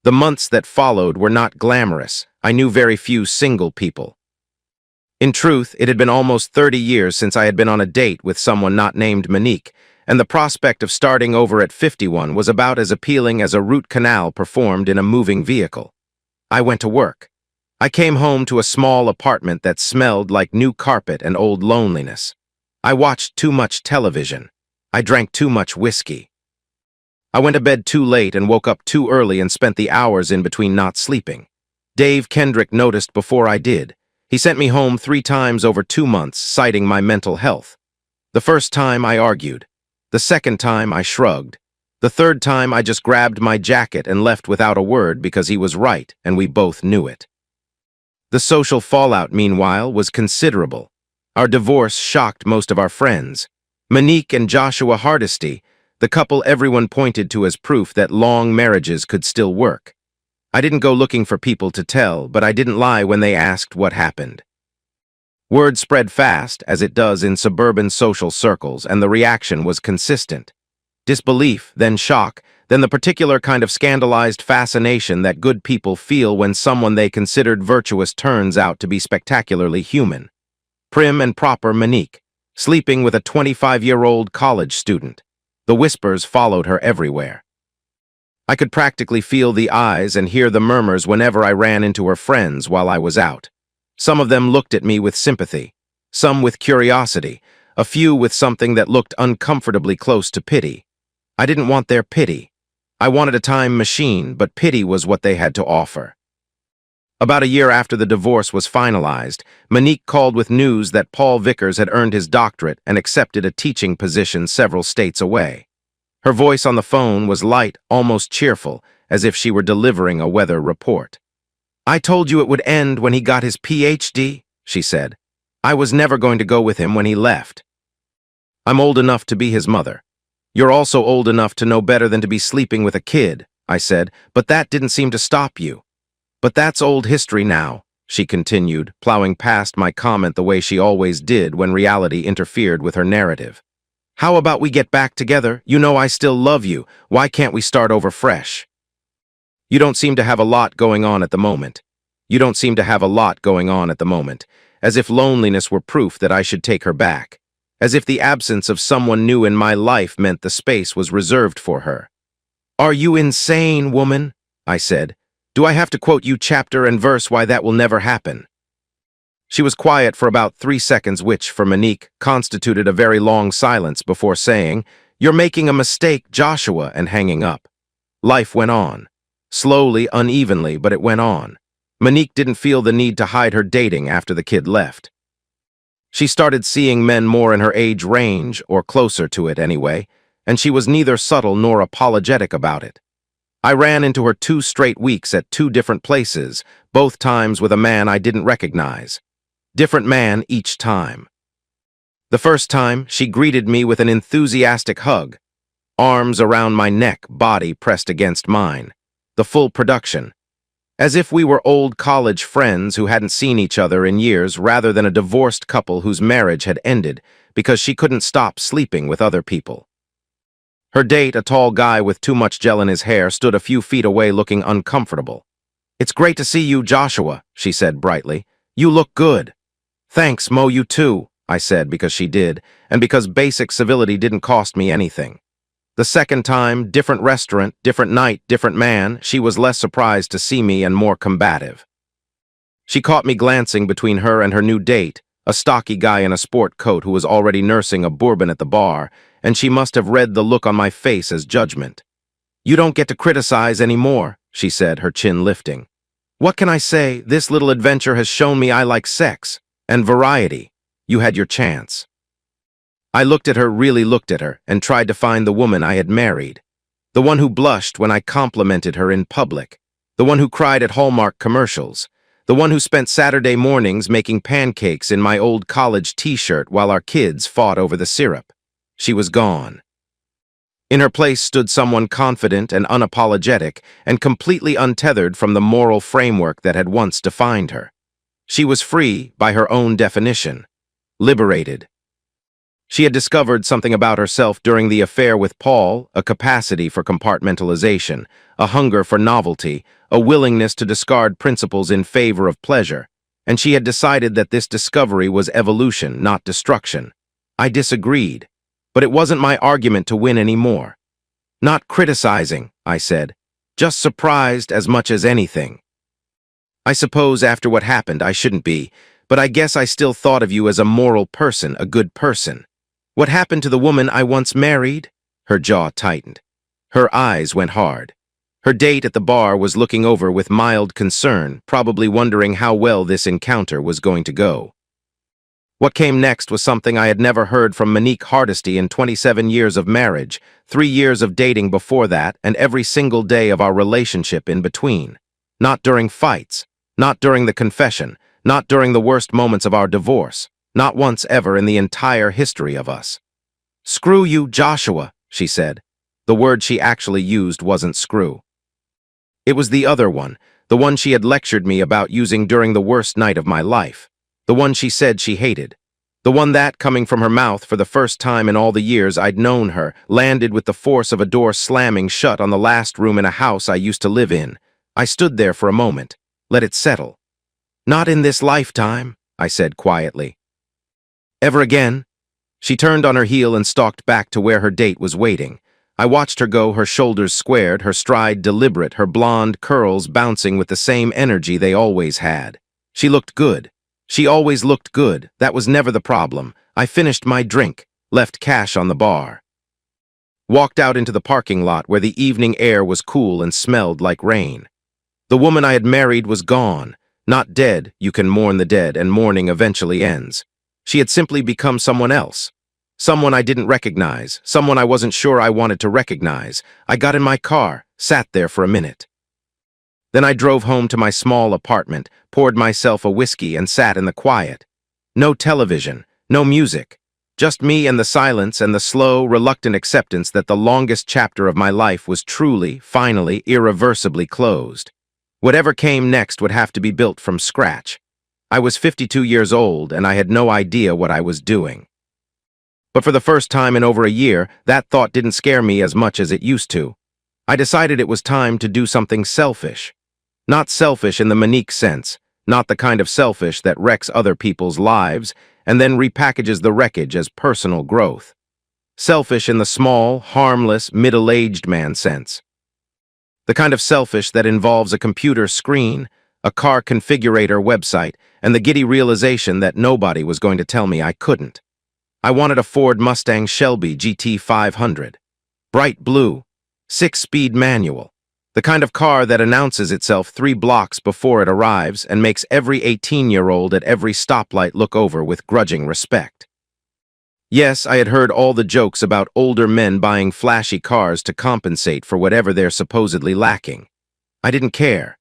The months that followed were not glamorous. I knew very few single people. In truth, it had been almost 30 years since I had been on a date with someone not named Monique, and the prospect of starting over at 51 was about as appealing as a root canal performed in a moving vehicle. I went to work. I came home to a small apartment that smelled like new carpet and old loneliness. I watched too much television. I drank too much whiskey. I went to bed too late and woke up too early and spent the hours in between not sleeping. Dave Kendrick noticed before I did. He sent me home 3 times over 2 months, citing my mental health. The first time I argued. The second time I shrugged. The third time I just grabbed my jacket and left without a word because he was right and we both knew it. The social fallout, meanwhile, was considerable. Our divorce shocked most of our friends. Monique and Joshua Hardesty, the couple everyone pointed to as proof that long marriages could still work. I didn't go looking for people to tell, but I didn't lie when they asked what happened. Word spread fast, as it does in suburban social circles, and the reaction was consistent. Disbelief, then shock, then the particular kind of scandalized fascination that good people feel when someone they considered virtuous turns out to be spectacularly human. Prim and proper Monique, sleeping with a 25-year-old college student. The whispers followed her everywhere. I could practically feel the eyes and hear the murmurs whenever I ran into her friends while I was out. Some of them looked at me with sympathy, some with curiosity, a few with something that looked uncomfortably close to pity. I didn't want their pity. I wanted a time machine, but pity was what they had to offer. About a year after the divorce was finalized, Monique called with news that Paul Vickers had earned his doctorate and accepted a teaching position several states away. Her voice on the phone was light, almost cheerful, as if she were delivering a weather report. "I told you it would end when he got his PhD," she said. "I was never going to go with him when he left. I'm old enough to be his mother. You're also old enough to know better than to be sleeping with a kid," I said, "but that didn't seem to stop you." "But that's old history now," she continued, plowing past my comment the way she always did when reality interfered with her narrative. "How about we get back together? You know I still love you. Why can't we start over fresh? You don't seem to have a lot going on at the moment. You don't seem to have a lot going on at the moment, as if loneliness were proof that I should take her back. as if the absence of someone new in my life meant the space was reserved for her. "Are you insane, woman?" I said. "Do I have to quote you chapter and verse why that will never happen?" She was quiet for about 3 seconds, which, for Monique, constituted a very long silence before saying, "You're making a mistake, Joshua," and hanging up. Life went on. Slowly, unevenly, but it went on. Monique didn't feel the need to hide her dating after the kid left. She started seeing men more in her age range, or closer to it anyway, and she was neither subtle nor apologetic about it. I ran into her 2 straight weeks at 2 different places, both times with a man I didn't recognize. Different man each time. The first time, she greeted me with an enthusiastic hug. Arms around my neck, body pressed against mine. The full production. As if we were old college friends who hadn't seen each other in years rather than a divorced couple whose marriage had ended because she couldn't stop sleeping with other people. Her date, a tall guy with too much gel in his hair, stood a few feet away looking uncomfortable. "It's great to see you, Joshua," she said brightly. "You look good." "Thanks, Mo, you too," I said because she did, and because basic civility didn't cost me anything. The second time, different restaurant, different night, different man, she was less surprised to see me and more combative. She caught me glancing between her and her new date, a stocky guy in a sport coat who was already nursing a bourbon at the bar, and she must have read the look on my face as judgment. "You don't get to criticize anymore," she said, her chin lifting. "What can I say? This little adventure has shown me I like sex and variety. You had your chance." I looked at her, really looked at her, and tried to find the woman I had married. The one who blushed when I complimented her in public. The one who cried at Hallmark commercials. The one who spent Saturday mornings making pancakes in my old college t-shirt while our kids fought over the syrup. She was gone. In her place stood someone confident and unapologetic and completely untethered from the moral framework that had once defined her. She was free by her own definition. Liberated. She had discovered something about herself during the affair with Paul, a capacity for compartmentalization, a hunger for novelty, a willingness to discard principles in favor of pleasure, and she had decided that this discovery was evolution, not destruction. I disagreed, but it wasn't my argument to win anymore. "Not criticizing," I said, "just surprised as much as anything. I suppose after what happened I shouldn't be, but I guess I still thought of you as a moral person, a good person. What happened to the woman I once married?" Her jaw tightened. Her eyes went hard. Her date at the bar was looking over with mild concern, probably wondering how well this encounter was going to go. What came next was something I had never heard from Monique Hardesty in 27 years of marriage, 3 years of dating before that, and every single day of our relationship in between. Not during fights, not during the confession, not during the worst moments of our divorce. Not once ever in the entire history of us. "Screw you, Joshua," she said. The word she actually used wasn't screw. It was the other one, the one she had lectured me about using during the worst night of my life. The one she said she hated. The one that, coming from her mouth for the first time in all the years I'd known her, landed with the force of a door slamming shut on the last room in a house I used to live in. I stood there for a moment, let it settle. "Not in this lifetime," I said quietly. "Ever again?" She turned on her heel and stalked back to where her date was waiting. I watched her go, her shoulders squared, her stride deliberate, her blonde curls bouncing with the same energy they always had. She looked good. She always looked good. That was never the problem. I finished my drink, left cash on the bar. Walked out into the parking lot where the evening air was cool and smelled like rain. The woman I had married was gone. Not dead. You can mourn the dead, and mourning eventually ends. She had simply become someone else. Someone I didn't recognize, someone I wasn't sure I wanted to recognize. I got in my car, sat there for a minute. Then I drove home to my small apartment, poured myself a whiskey and sat in the quiet. No television, no music. Just me and the silence and the slow, reluctant acceptance that the longest chapter of my life was truly, finally, irreversibly closed. Whatever came next would have to be built from scratch. I was 52 years old, and I had no idea what I was doing. But for the first time in over a year, that thought didn't scare me as much as it used to. I decided it was time to do something selfish. Not selfish in the Monique sense, not the kind of selfish that wrecks other people's lives, and then repackages the wreckage as personal growth. Selfish in the small, harmless, middle-aged man sense. The kind of selfish that involves a computer screen, a car configurator website, and the giddy realization that nobody was going to tell me I couldn't. I wanted a Ford Mustang Shelby GT500. Bright blue, 6-speed manual. The kind of car that announces itself 3 blocks before it arrives and makes every 18-year-old at every stoplight look over with grudging respect. Yes, I had heard all the jokes about older men buying flashy cars to compensate for whatever they're supposedly lacking. I didn't care.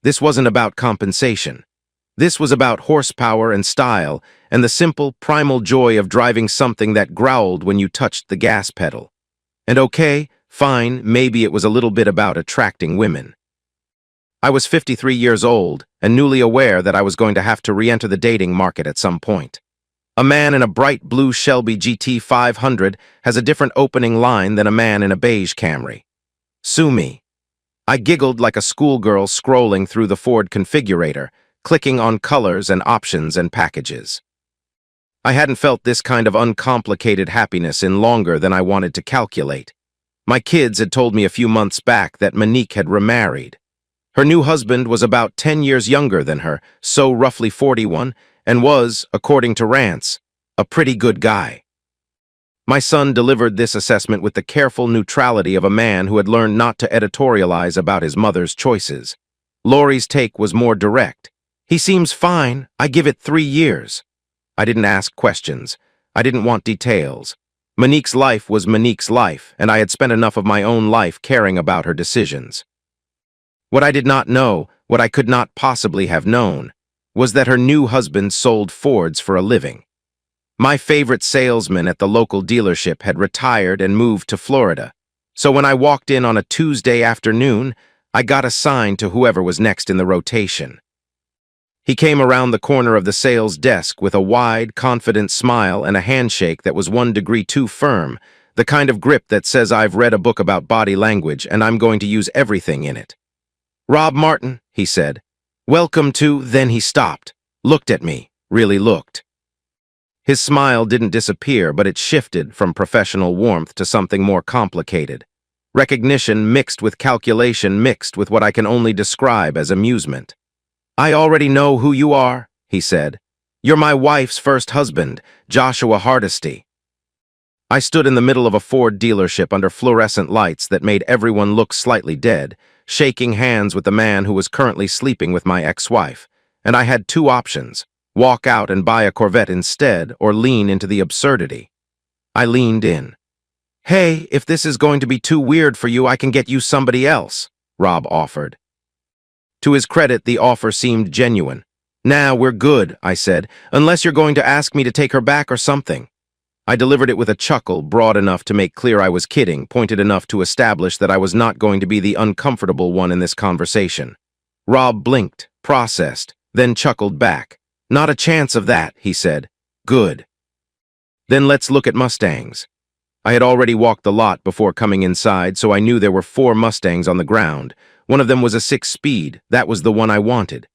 This wasn't about compensation. This was about horsepower and style and the simple, primal joy of driving something that growled when you touched the gas pedal. And okay, fine, maybe it was a little bit about attracting women. I was 53 years old and newly aware that I was going to have to re-enter the dating market at some point. A man in a bright blue Shelby GT500 has a different opening line than a man in a beige Camry. Sue me. I giggled like a schoolgirl scrolling through the Ford configurator, clicking on colors and options and packages. I hadn't felt this kind of uncomplicated happiness in longer than I wanted to calculate. My kids had told me a few months back that Monique had remarried. Her new husband was about 10 years younger than her, so roughly 41, and was, according to Rance, a pretty good guy. My son delivered this assessment with the careful neutrality of a man who had learned not to editorialize about his mother's choices. Lori's take was more direct. He seems fine. I give it 3 years. I didn't ask questions. I didn't want details. Monique's life was Monique's life, and I had spent enough of my own life caring about her decisions. What I did not know, what I could not possibly have known, was that her new husband sold Fords for a living. My favorite salesman at the local dealership had retired and moved to Florida, so when I walked in on a Tuesday afternoon, I got assigned to whoever was next in the rotation. He came around the corner of the sales desk with a wide, confident smile and a handshake that was 1 degree too firm, the kind of grip that says I've read a book about body language and I'm going to use everything in it. "Rob Martin," he said. "Welcome to—" Then he stopped, looked at me, really looked. His smile didn't disappear, but it shifted from professional warmth to something more complicated. Recognition mixed with calculation mixed with what I can only describe as amusement. "I already know who you are," he said. "You're my wife's first husband, Joshua Hardesty." I stood in the middle of a Ford dealership under fluorescent lights that made everyone look slightly dead, shaking hands with the man who was currently sleeping with my ex-wife, and I had 2 options: walk out and buy a Corvette instead, or lean into the absurdity. I leaned in. "Hey, if this is going to be too weird for you, I can get you somebody else," Rob offered. To his credit, the offer seemed genuine. "Nah, we're good," I said, "unless you're going to ask me to take her back or something." I delivered it with a chuckle, broad enough to make clear I was kidding, pointed enough to establish that I was not going to be the uncomfortable one in this conversation. Rob blinked, processed, then chuckled back. "Not a chance of that," he said. "Good. Then let's look at Mustangs." I had already walked the lot before coming inside, so I knew there were 4 Mustangs on the ground. One of them was a 6-speed. That was the one I wanted.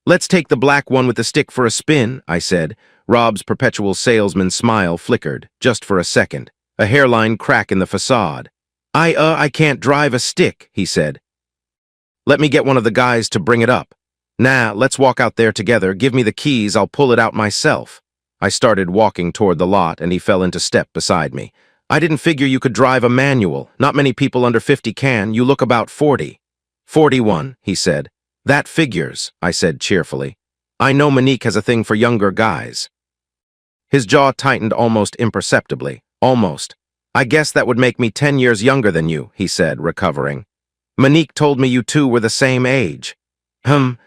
"Let's take the black one with the stick for a spin," I said. Rob's perpetual salesman smile flickered, just for a second, a hairline crack in the facade. I can't drive a stick," he said. "Let me get one of the guys to bring it up." "Nah, let's walk out there together. Give me the keys, I'll pull it out myself." I started walking toward the lot, and he fell into step beside me. "I didn't figure you could drive a manual. Not many people under 50 can. You look about 40. 41, he said. "That figures," I said cheerfully. "I know Monique has a thing for younger guys." His jaw tightened almost imperceptibly. "Almost. I guess that would make me 10 years younger than you," he said, recovering. "Monique told me you two were the same age."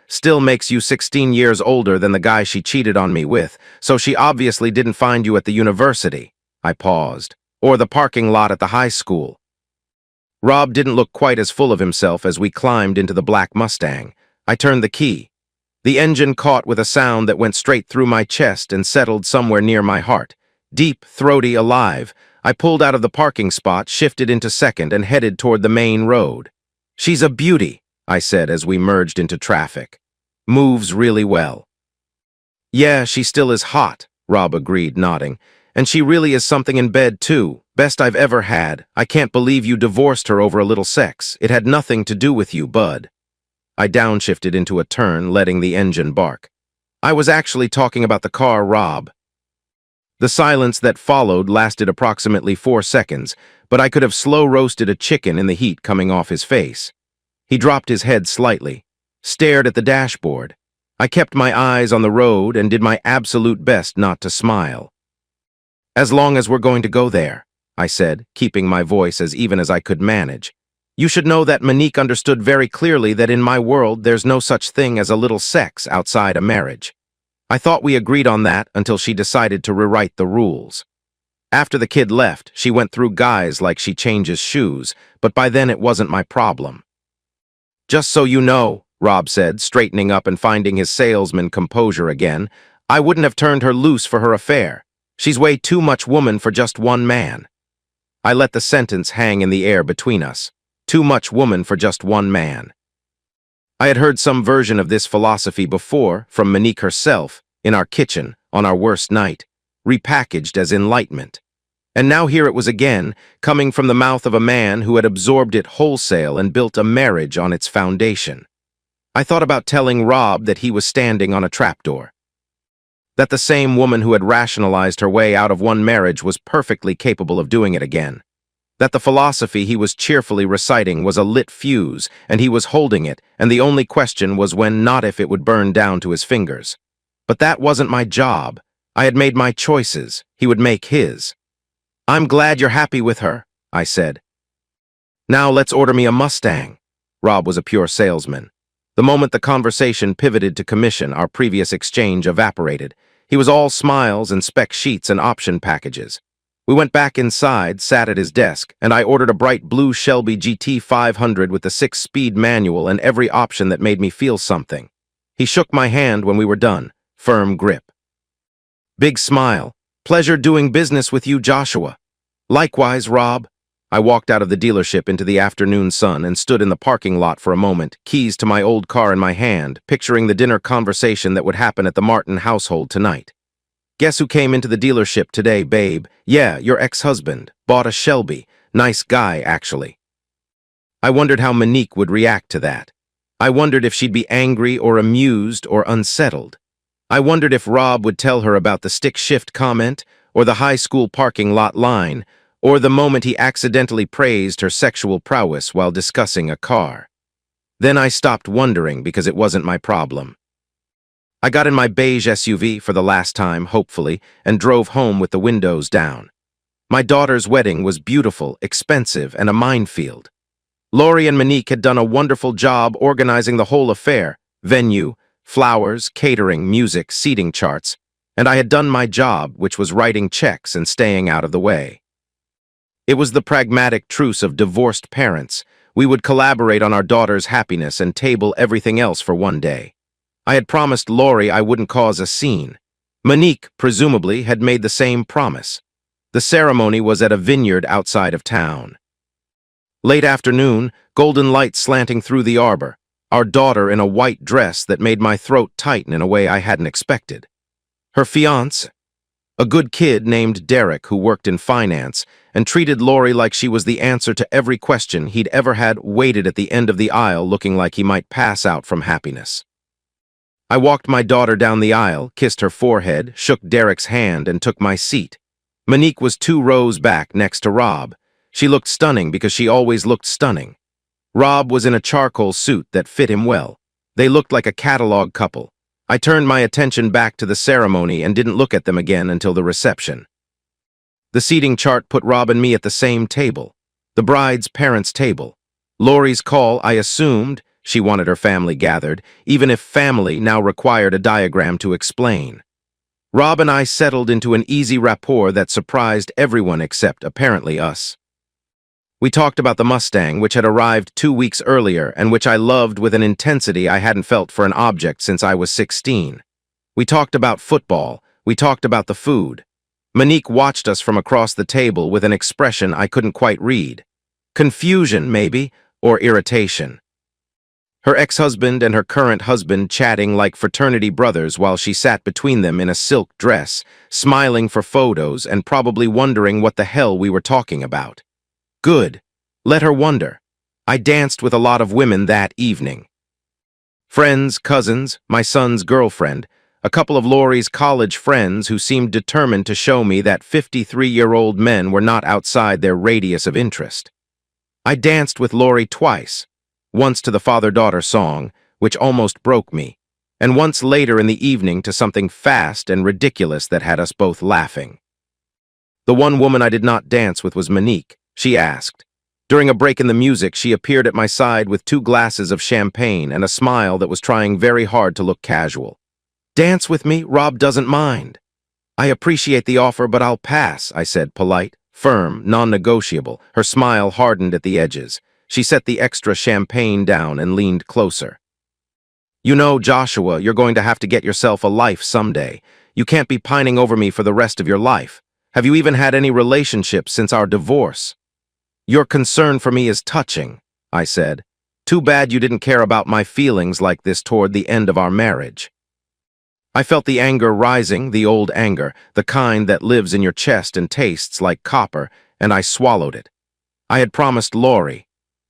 Still makes you 16 years older than the guy she cheated on me with, so she obviously didn't find you at the university." I paused. "Or the parking lot at the high school." Rob didn't look quite as full of himself as we climbed into the black Mustang. I turned the key. The engine caught with a sound that went straight through my chest and settled somewhere near my heart. Deep, throaty, alive, I pulled out of the parking spot, shifted into second, and headed toward the main road. "She's a beauty," I said as we merged into traffic. "Moves really well." "Yeah, she still is hot," Rob agreed, nodding. And she really is something in bed, too. Best I've ever had. I can't believe you divorced her over a little sex. It had nothing to do with you, bud. I downshifted into a turn, letting the engine bark. I was actually talking about the car, Rob. The silence that followed lasted approximately 4 seconds, but I could have slow-roasted a chicken in the heat coming off his face. He dropped his head slightly, stared at the dashboard. I kept my eyes on the road and did my absolute best not to smile. As long as we're going to go there, I said, keeping my voice as even as I could manage. You should know that Monique understood very clearly that in my world there's no such thing as a little sex outside a marriage. I thought we agreed on that until she decided to rewrite the rules. After the kid left, she went through guys like she changes shoes, but by then it wasn't my problem. Just so you know, Rob said, straightening up and finding his salesman composure again, I wouldn't have turned her loose for her affair. She's way too much woman for just one man. I let the sentence hang in the air between us. Too much woman for just one man. I had heard some version of this philosophy before from Monique herself, in our kitchen, on our worst night, repackaged as enlightenment. And now here it was again, coming from the mouth of a man who had absorbed it wholesale and built a marriage on its foundation. I thought about telling Rob that he was standing on a trapdoor. That the same woman who had rationalized her way out of one marriage was perfectly capable of doing it again. That the philosophy he was cheerfully reciting was a lit fuse, and he was holding it, and the only question was when, not if, it would burn down to his fingers. But that wasn't my job. I had made my choices. He would make his. I'm glad you're happy with her, I said. Now let's order me a Mustang. Rob was a pure salesman. The moment the conversation pivoted to commission, our previous exchange evaporated. He was all smiles and spec sheets and option packages. We went back inside, sat at his desk, and I ordered a bright blue Shelby GT 500 with the 6-speed manual and every option that made me feel something. He shook my hand when we were done, firm grip. Big smile. Pleasure doing business with you, Joshua. Likewise, Rob. I walked out of the dealership into the afternoon sun and stood in the parking lot for a moment, keys to my old car in my hand, picturing the dinner conversation that would happen at the Martin household tonight. Guess who came into the dealership today, babe? Yeah, your ex-husband. Bought a Shelby. Nice guy, actually. I wondered how Monique would react to that. I wondered if she'd be angry or amused or unsettled. I wondered if Rob would tell her about the stick shift comment, or the high school parking lot line, or the moment he accidentally praised her sexual prowess while discussing a car. Then I stopped wondering because it wasn't my problem. I got in my beige SUV for the last time, hopefully, and drove home with the windows down. My daughter's wedding was beautiful, expensive, and a minefield. Lori and Monique had done a wonderful job organizing the whole affair, venue, flowers, catering, music, seating charts, and I had done my job, which was writing checks and staying out of the way. It was the pragmatic truce of divorced parents. We would collaborate on our daughter's happiness and table everything else for one day. I had promised Lori I wouldn't cause a scene. Monique, presumably, had made the same promise. The ceremony was at a vineyard outside of town. Late afternoon, golden light slanting through the arbor, our daughter in a white dress that made my throat tighten in a way I hadn't expected. Her fiancé, a good kid named Derek who worked in finance and treated Lori like she was the answer to every question he'd ever had, waited at the end of the aisle looking like he might pass out from happiness. I walked my daughter down the aisle, kissed her forehead, shook Derek's hand, and took my seat. Monique was 2 rows back next to Rob. She looked stunning because she always looked stunning. Rob was in a charcoal suit that fit him well. They looked like a catalog couple. I turned my attention back to the ceremony and didn't look at them again until the reception. The seating chart put Rob and me at the same table, the bride's parents' table. Lori's call, I assumed, she wanted her family gathered, even if family now required a diagram to explain. Rob and I settled into an easy rapport that surprised everyone except, apparently, us. We talked about the Mustang, which had arrived 2 weeks earlier and which I loved with an intensity I hadn't felt for an object since I was 16. We talked about football. We talked about the food. Monique watched us from across the table with an expression I couldn't quite read. Confusion, maybe, or irritation. Her ex-husband and her current husband chatting like fraternity brothers while she sat between them in a silk dress, smiling for photos and probably wondering what the hell we were talking about. Good. Let her wonder. I danced with a lot of women that evening. Friends, cousins, my son's girlfriend, a couple of Laurie's college friends who seemed determined to show me that 53-year-old men were not outside their radius of interest. I danced with Laurie twice, once to the father-daughter song, which almost broke me, and once later in the evening to something fast and ridiculous that had us both laughing. The one woman I did not dance with was Monique, she asked. During a break in the music, she appeared at my side with 2 glasses of champagne and a smile that was trying very hard to look casual. Dance with me, Rob doesn't mind. I appreciate the offer, but I'll pass, I said, polite, firm, non-negotiable. Her smile hardened at the edges. She set the extra champagne down and leaned closer. You know, Joshua, you're going to have to get yourself a life someday. You can't be pining over me for the rest of your life. Have you even had any relationships since our divorce? Your concern for me is touching, I said. Too bad you didn't care about my feelings like this toward the end of our marriage. I felt the anger rising, the old anger, the kind that lives in your chest and tastes like copper, and I swallowed it. I had promised Laurie.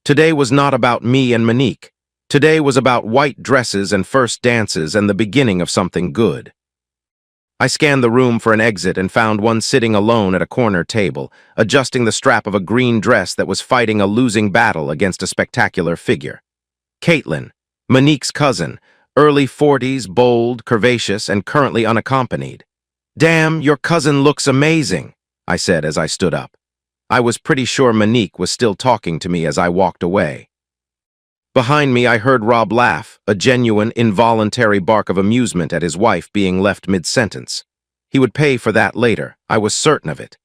Today was not about me and Monique. Today was about white dresses and first dances and the beginning of something good. I scanned the room for an exit and found one sitting alone at a corner table, adjusting the strap of a green dress that was fighting a losing battle against a spectacular figure. Caitlin, Monique's cousin, early 40s, bold, curvaceous, and currently unaccompanied. Damn, your cousin looks amazing, I said as I stood up. I was pretty sure Monique was still talking to me as I walked away. Behind me, I heard Rob laugh, a genuine, involuntary bark of amusement at his wife being left mid-sentence. He would pay for that later, I was certain of it.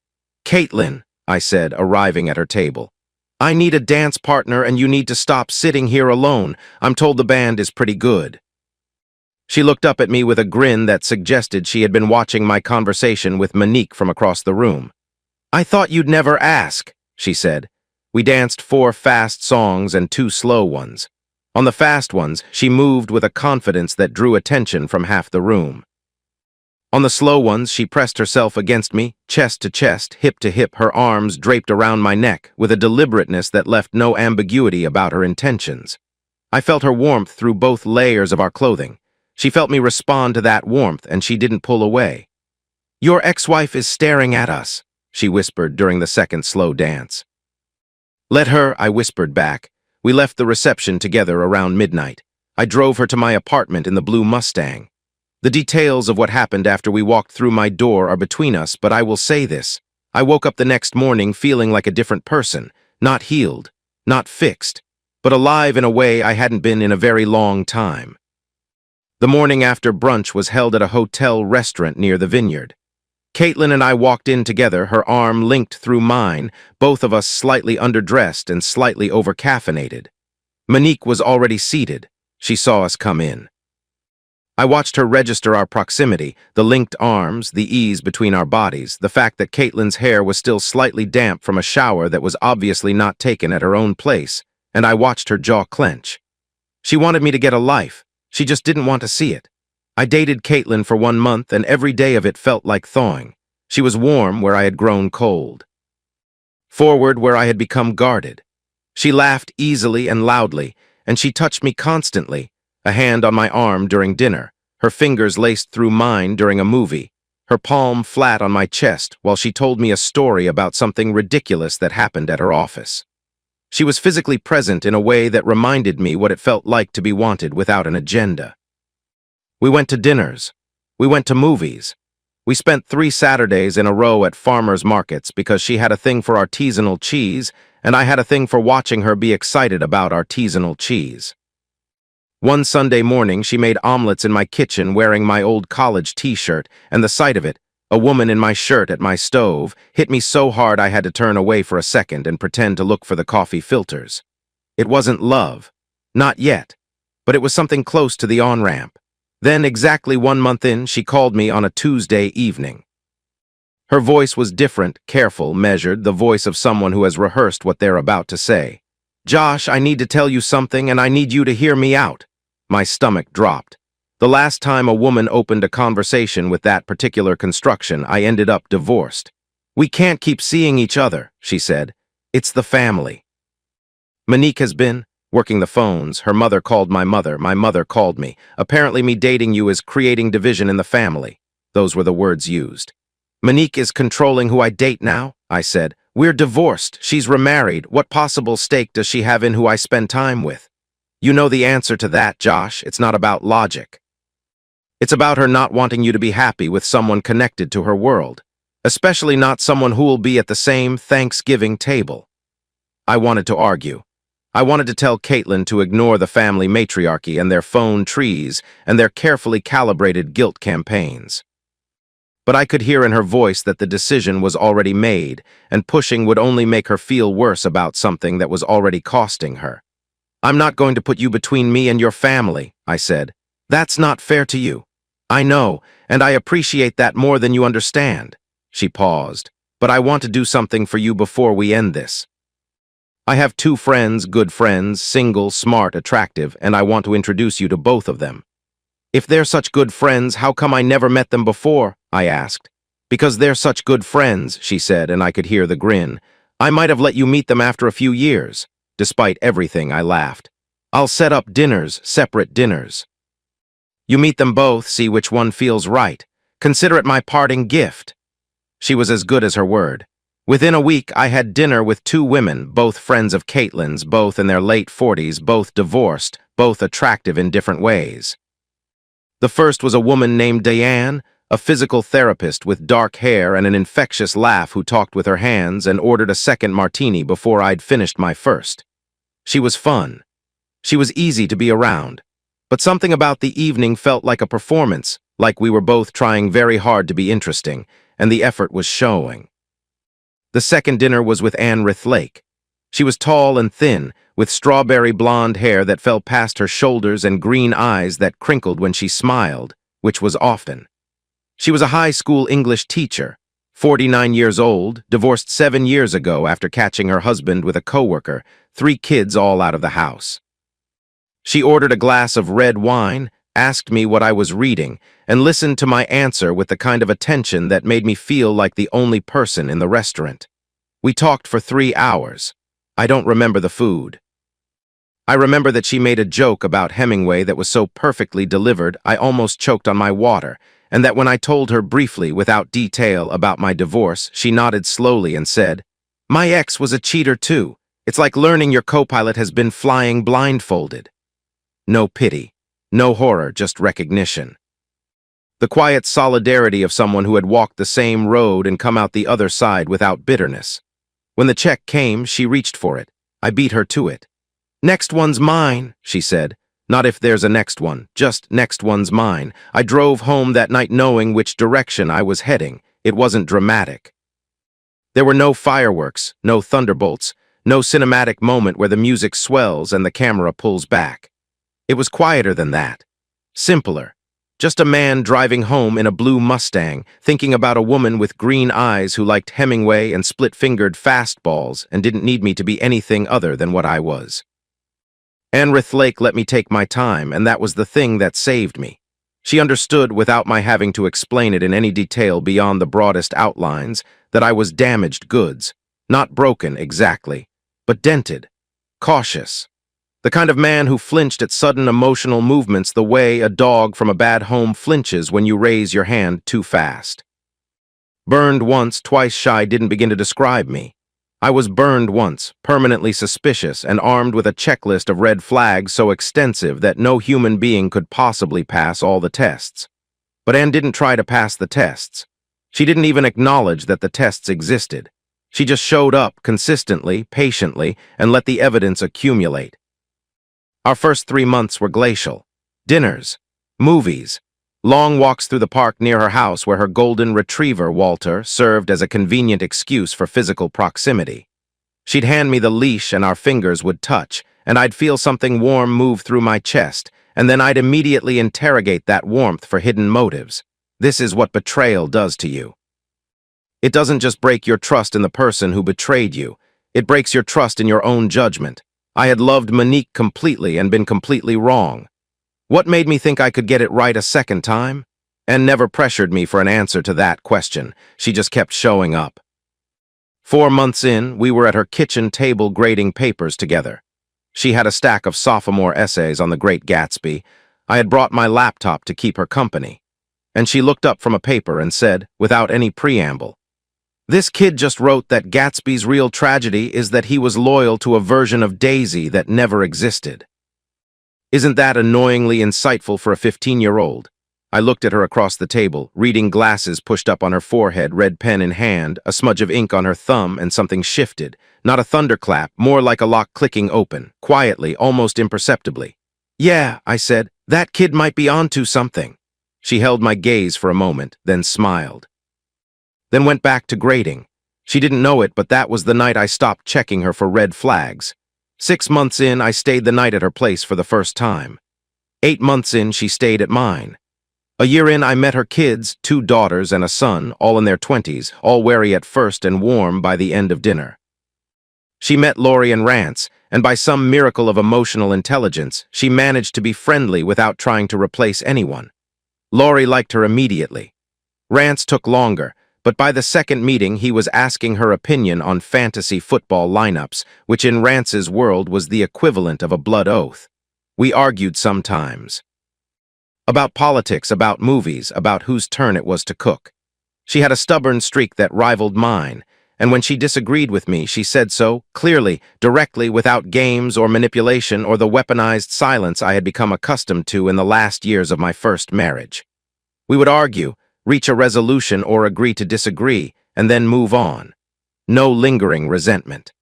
Caitlin, I said, arriving at her table. I need a dance partner and you need to stop sitting here alone. I'm told the band is pretty good. She looked up at me with a grin that suggested she had been watching my conversation with Monique from across the room. I thought you'd never ask, she said. We danced 4 fast songs and 2 slow ones. On the fast ones, she moved with a confidence that drew attention from half the room. On the slow ones, she pressed herself against me, chest to chest, hip to hip, her arms draped around my neck, with a deliberateness that left no ambiguity about her intentions. I felt her warmth through both layers of our clothing. She felt me respond to that warmth, and she didn't pull away. Your ex-wife is staring at us, she whispered during the second slow dance. Let her, I whispered back. We left the reception together around midnight. I drove her to my apartment in the blue Mustang. The details of what happened after we walked through my door are between us, but I will say this. I woke up the next morning feeling like a different person, not healed, not fixed, but alive in a way I hadn't been in a very long time. The morning after brunch was held at a hotel restaurant near the Vineyard. Caitlin and I walked in together, her arm linked through mine, both of us slightly underdressed and slightly over-caffeinated. Monique was already seated. She saw us come in. I watched her register our proximity, the linked arms, the ease between our bodies, the fact that Caitlin's hair was still slightly damp from a shower that was obviously not taken at her own place, and I watched her jaw clench. She wanted me to get a life. She just didn't want to see it. I dated Caitlin for 1 month, and every day of it felt like thawing. She was warm where I had grown cold. Forward where I had become guarded. She laughed easily and loudly, and she touched me constantly, a hand on my arm during dinner, her fingers laced through mine during a movie, her palm flat on my chest while she told me a story about something ridiculous that happened at her office. She was physically present in a way that reminded me what it felt like to be wanted without an agenda. We went to dinners. We went to movies. We spent 3 Saturdays in a row at farmers markets because she had a thing for artisanal cheese, and I had a thing for watching her be excited about artisanal cheese. One Sunday morning, she made omelets in my kitchen wearing my old college t-shirt, and the sight of it, a woman in my shirt at my stove, hit me so hard I had to turn away for a second and pretend to look for the coffee filters. It wasn't love. Not yet. But it was something close to the on-ramp. Then, exactly 1 month in, she called me on a Tuesday evening. Her voice was different, careful, measured, the voice of someone who has rehearsed what they're about to say. Josh, I need to tell you something and I need you to hear me out. My stomach dropped. The last time a woman opened a conversation with that particular construction, I ended up divorced. We can't keep seeing each other, she said. It's the family. Monique has been working the phones. Her mother called my mother called me. Apparently me dating you is creating division in the family. Those were the words used. Monique is controlling who I date now, I said. We're divorced. She's remarried. What possible stake does she have in who I spend time with? You know the answer to that, Josh. It's not about logic. It's about her not wanting you to be happy with someone connected to her world, especially not someone who will be at the same Thanksgiving table. I wanted to argue. I wanted to tell Caitlin to ignore the family matriarchy and their phone trees and their carefully calibrated guilt campaigns. But I could hear in her voice that the decision was already made, and pushing would only make her feel worse about something that was already costing her. I'm not going to put you between me and your family, I said. That's not fair to you. I know, and I appreciate that more than you understand. She paused. But I want to do something for you before we end this. I have 2 friends, good friends, single, smart, attractive, and I want to introduce you to both of them. If they're such good friends, how come I never met them before? I asked. Because they're such good friends, she said, and I could hear the grin. I might have let you meet them after a few years. Despite everything, I laughed. I'll set up dinners, separate dinners. You meet them both, see which one feels right. Consider it my parting gift. She was as good as her word. Within a week, I had dinner with 2 women, both friends of Caitlin's, both in their late 40s, both divorced, both attractive in different ways. The first was a woman named Diane, a physical therapist with dark hair and an infectious laugh who talked with her hands and ordered a second martini before I'd finished my first. She was fun. She was easy to be around. But something about the evening felt like a performance, like we were both trying very hard to be interesting, and the effort was showing. The second dinner was with Anne Rithlake. She was tall and thin, with strawberry blonde hair that fell past her shoulders and green eyes that crinkled when she smiled, which was often. She was a high school English teacher, 49 years old, divorced 7 years ago after catching her husband with a coworker, 3 kids all out of the house. She ordered a glass of red wine, asked me what I was reading, and listened to my answer with the kind of attention that made me feel like the only person in the restaurant. We talked for 3 hours. I don't remember the food. I remember that she made a joke about Hemingway that was so perfectly delivered I almost choked on my water, and that when I told her briefly, without detail, about my divorce, she nodded slowly and said, "My ex was a cheater too. It's like learning your co-pilot has been flying blindfolded." No pity, no horror, just recognition. The quiet solidarity of someone who had walked the same road and come out the other side without bitterness. When the check came, she reached for it. I beat her to it. "Next one's mine," she said. "Not if there's a next one, just next one's mine." I drove home that night knowing which direction I was heading. It wasn't dramatic. There were no fireworks, no thunderbolts, no cinematic moment where the music swells and the camera pulls back. It was quieter than that. Simpler. Just a man driving home in a blue Mustang, thinking about a woman with green eyes who liked Hemingway and split-fingered fastballs and didn't need me to be anything other than what I was. Anne Rithlake let me take my time, and that was the thing that saved me. She understood, without my having to explain it in any detail beyond the broadest outlines, that I was damaged goods. Not broken, exactly, but dented. Cautious. The kind of man who flinched at sudden emotional movements the way a dog from a bad home flinches when you raise your hand too fast. Burned once, twice shy didn't begin to describe me. I was burned once, permanently suspicious, and armed with a checklist of red flags so extensive that no human being could possibly pass all the tests. But Anne didn't try to pass the tests. She didn't even acknowledge that the tests existed. She just showed up consistently, patiently, and let the evidence accumulate. Our first 3 months were glacial. Dinners, movies, long walks through the park near her house where her golden retriever, Walter, served as a convenient excuse for physical proximity. She'd hand me the leash and our fingers would touch, and I'd feel something warm move through my chest, and then I'd immediately interrogate that warmth for hidden motives. This is what betrayal does to you. It doesn't just break your trust in the person who betrayed you. It breaks your trust in your own judgment. I had loved Monique completely and been completely wrong. What made me think I could get it right a second time? Anne never pressured me for an answer to that question. She just kept showing up. 4 months in, we were at her kitchen table grading papers together. She had a stack of sophomore essays on the Great Gatsby. I had brought my laptop to keep her company. And she looked up from a paper and said, without any preamble, "This kid just wrote that Gatsby's real tragedy is that he was loyal to a version of Daisy that never existed." Isn't that annoyingly insightful for a 15-year-old? I looked at her across the table, reading glasses pushed up on her forehead, red pen in hand, a smudge of ink on her thumb, and something shifted. Not a thunderclap, more like a lock clicking open, quietly, almost imperceptibly. "Yeah," I said, "that kid might be onto something." She held my gaze for a moment, then smiled. Then went back to grading. She didn't know it, but that was the night I stopped checking her for red flags. 6 months in, I stayed the night at her place for the first time. 8 months in, she stayed at mine. A year in, I met her kids, 2 daughters and a son, all in their 20s, all wary at first and warm by the end of dinner. She met Lori and Rance, and by some miracle of emotional intelligence, she managed to be friendly without trying to replace anyone. Lori liked her immediately. Rance took longer, but by the second meeting he was asking her opinion on fantasy football lineups, which in Rance's world was the equivalent of a blood oath. We argued sometimes. About politics, about movies, about whose turn it was to cook. She had a stubborn streak that rivaled mine, and when she disagreed with me, she said so, clearly, directly, without games or manipulation or the weaponized silence I had become accustomed to in the last years of my first marriage. We would argue, reach a resolution or agree to disagree, and then move on. No lingering resentment.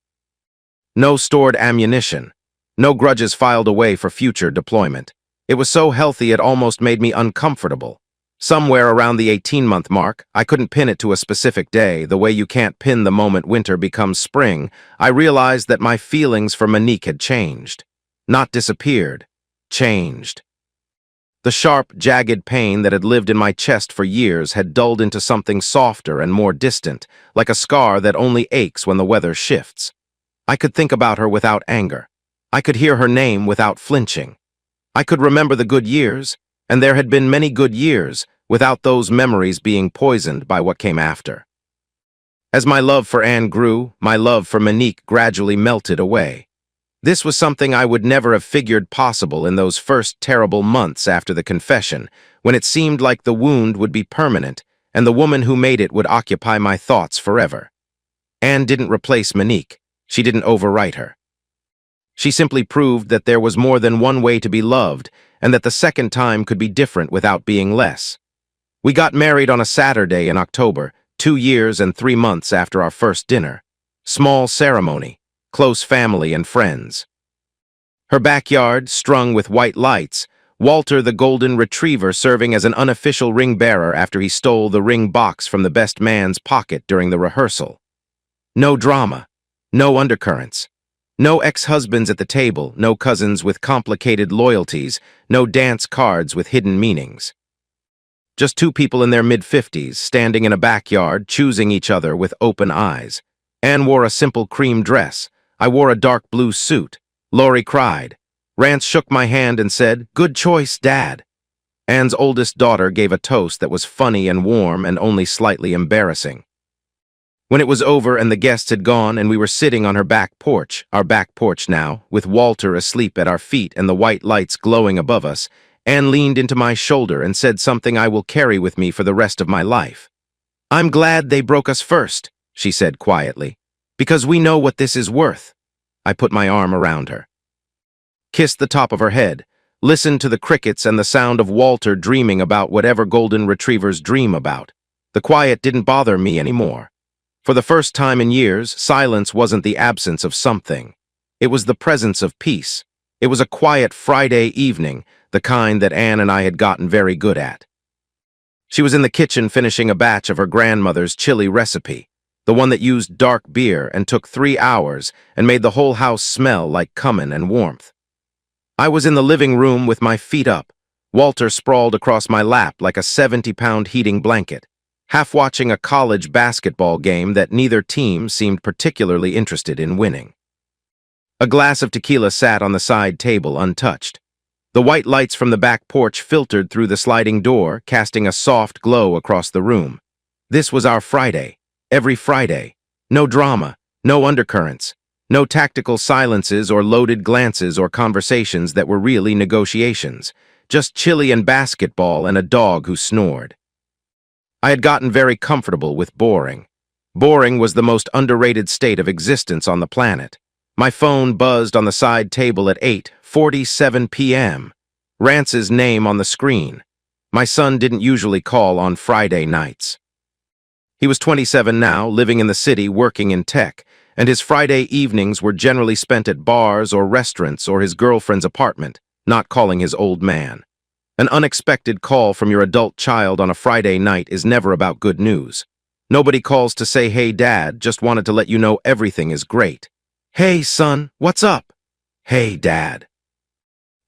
No stored ammunition. No grudges filed away for future deployment. It was so healthy it almost made me uncomfortable. Somewhere around the 18-month mark, I couldn't pin it to a specific day, the way you can't pin the moment winter becomes spring, I realized that my feelings for Monique had changed. Not disappeared. Changed. The sharp, jagged pain that had lived in my chest for years had dulled into something softer and more distant, like a scar that only aches when the weather shifts. I could think about her without anger. I could hear her name without flinching. I could remember the good years, and there had been many good years, without those memories being poisoned by what came after. As my love for Anne grew, my love for Monique gradually melted away. This was something I would never have figured possible in those first terrible months after the confession, when it seemed like the wound would be permanent, and the woman who made it would occupy my thoughts forever. Anne didn't replace Monique. She didn't overwrite her. She simply proved that there was more than one way to be loved, and that the second time could be different without being less. We got married on a Saturday in October, 2 years and 3 months after our first dinner. Small ceremony, close family and friends. Her backyard, strung with white lights, Walter the golden retriever serving as an unofficial ring bearer after he stole the ring box from the best man's pocket during the rehearsal. No drama, no undercurrents. No ex-husbands at the table, no cousins with complicated loyalties, no dance cards with hidden meanings. Just 2 people in their mid-50s, standing in a backyard, choosing each other with open eyes. Anne wore a simple cream dress. I wore a dark blue suit. Lori cried. Rance shook my hand and said, "Good choice, Dad." Anne's oldest daughter gave a toast that was funny and warm and only slightly embarrassing. When it was over and the guests had gone and we were sitting on her back porch, our back porch now, with Walter asleep at our feet and the white lights glowing above us, Anne leaned into my shoulder and said something I will carry with me for the rest of my life. "I'm glad they broke us first," she said quietly, "because we know what this is worth." I put my arm around her. Kissed the top of her head, listened to the crickets and the sound of Walter dreaming about whatever golden retrievers dream about. The quiet didn't bother me anymore. For the first time in years, silence wasn't the absence of something. It was the presence of peace. It was a quiet Friday evening, the kind that Anne and I had gotten very good at. She was in the kitchen finishing a batch of her grandmother's chili recipe, the one that used dark beer and took 3 hours and made the whole house smell like cumin and warmth. I was in the living room with my feet up, Walter sprawled across my lap like a 70-pound heating blanket, half watching a college basketball game that neither team seemed particularly interested in winning. A glass of tequila sat on the side table, untouched. The white lights from the back porch filtered through the sliding door, casting a soft glow across the room. This was our Friday. Every Friday. No drama, no undercurrents, no tactical silences or loaded glances or conversations that were really negotiations. Just chili and basketball and a dog who snored. I had gotten very comfortable with boring. Boring was the most underrated state of existence on the planet. My phone buzzed on the side table at 8:47 p.m. Rance's name on the screen. My son didn't usually call on Friday nights. He was 27 now, living in the city, working in tech, and his Friday evenings were generally spent at bars or restaurants or his girlfriend's apartment, not calling his old man. An unexpected call from your adult child on a Friday night is never about good news. Nobody calls to say, "Hey, Dad, just wanted to let you know everything is great." "Hey, son, what's up?" "Hey, Dad."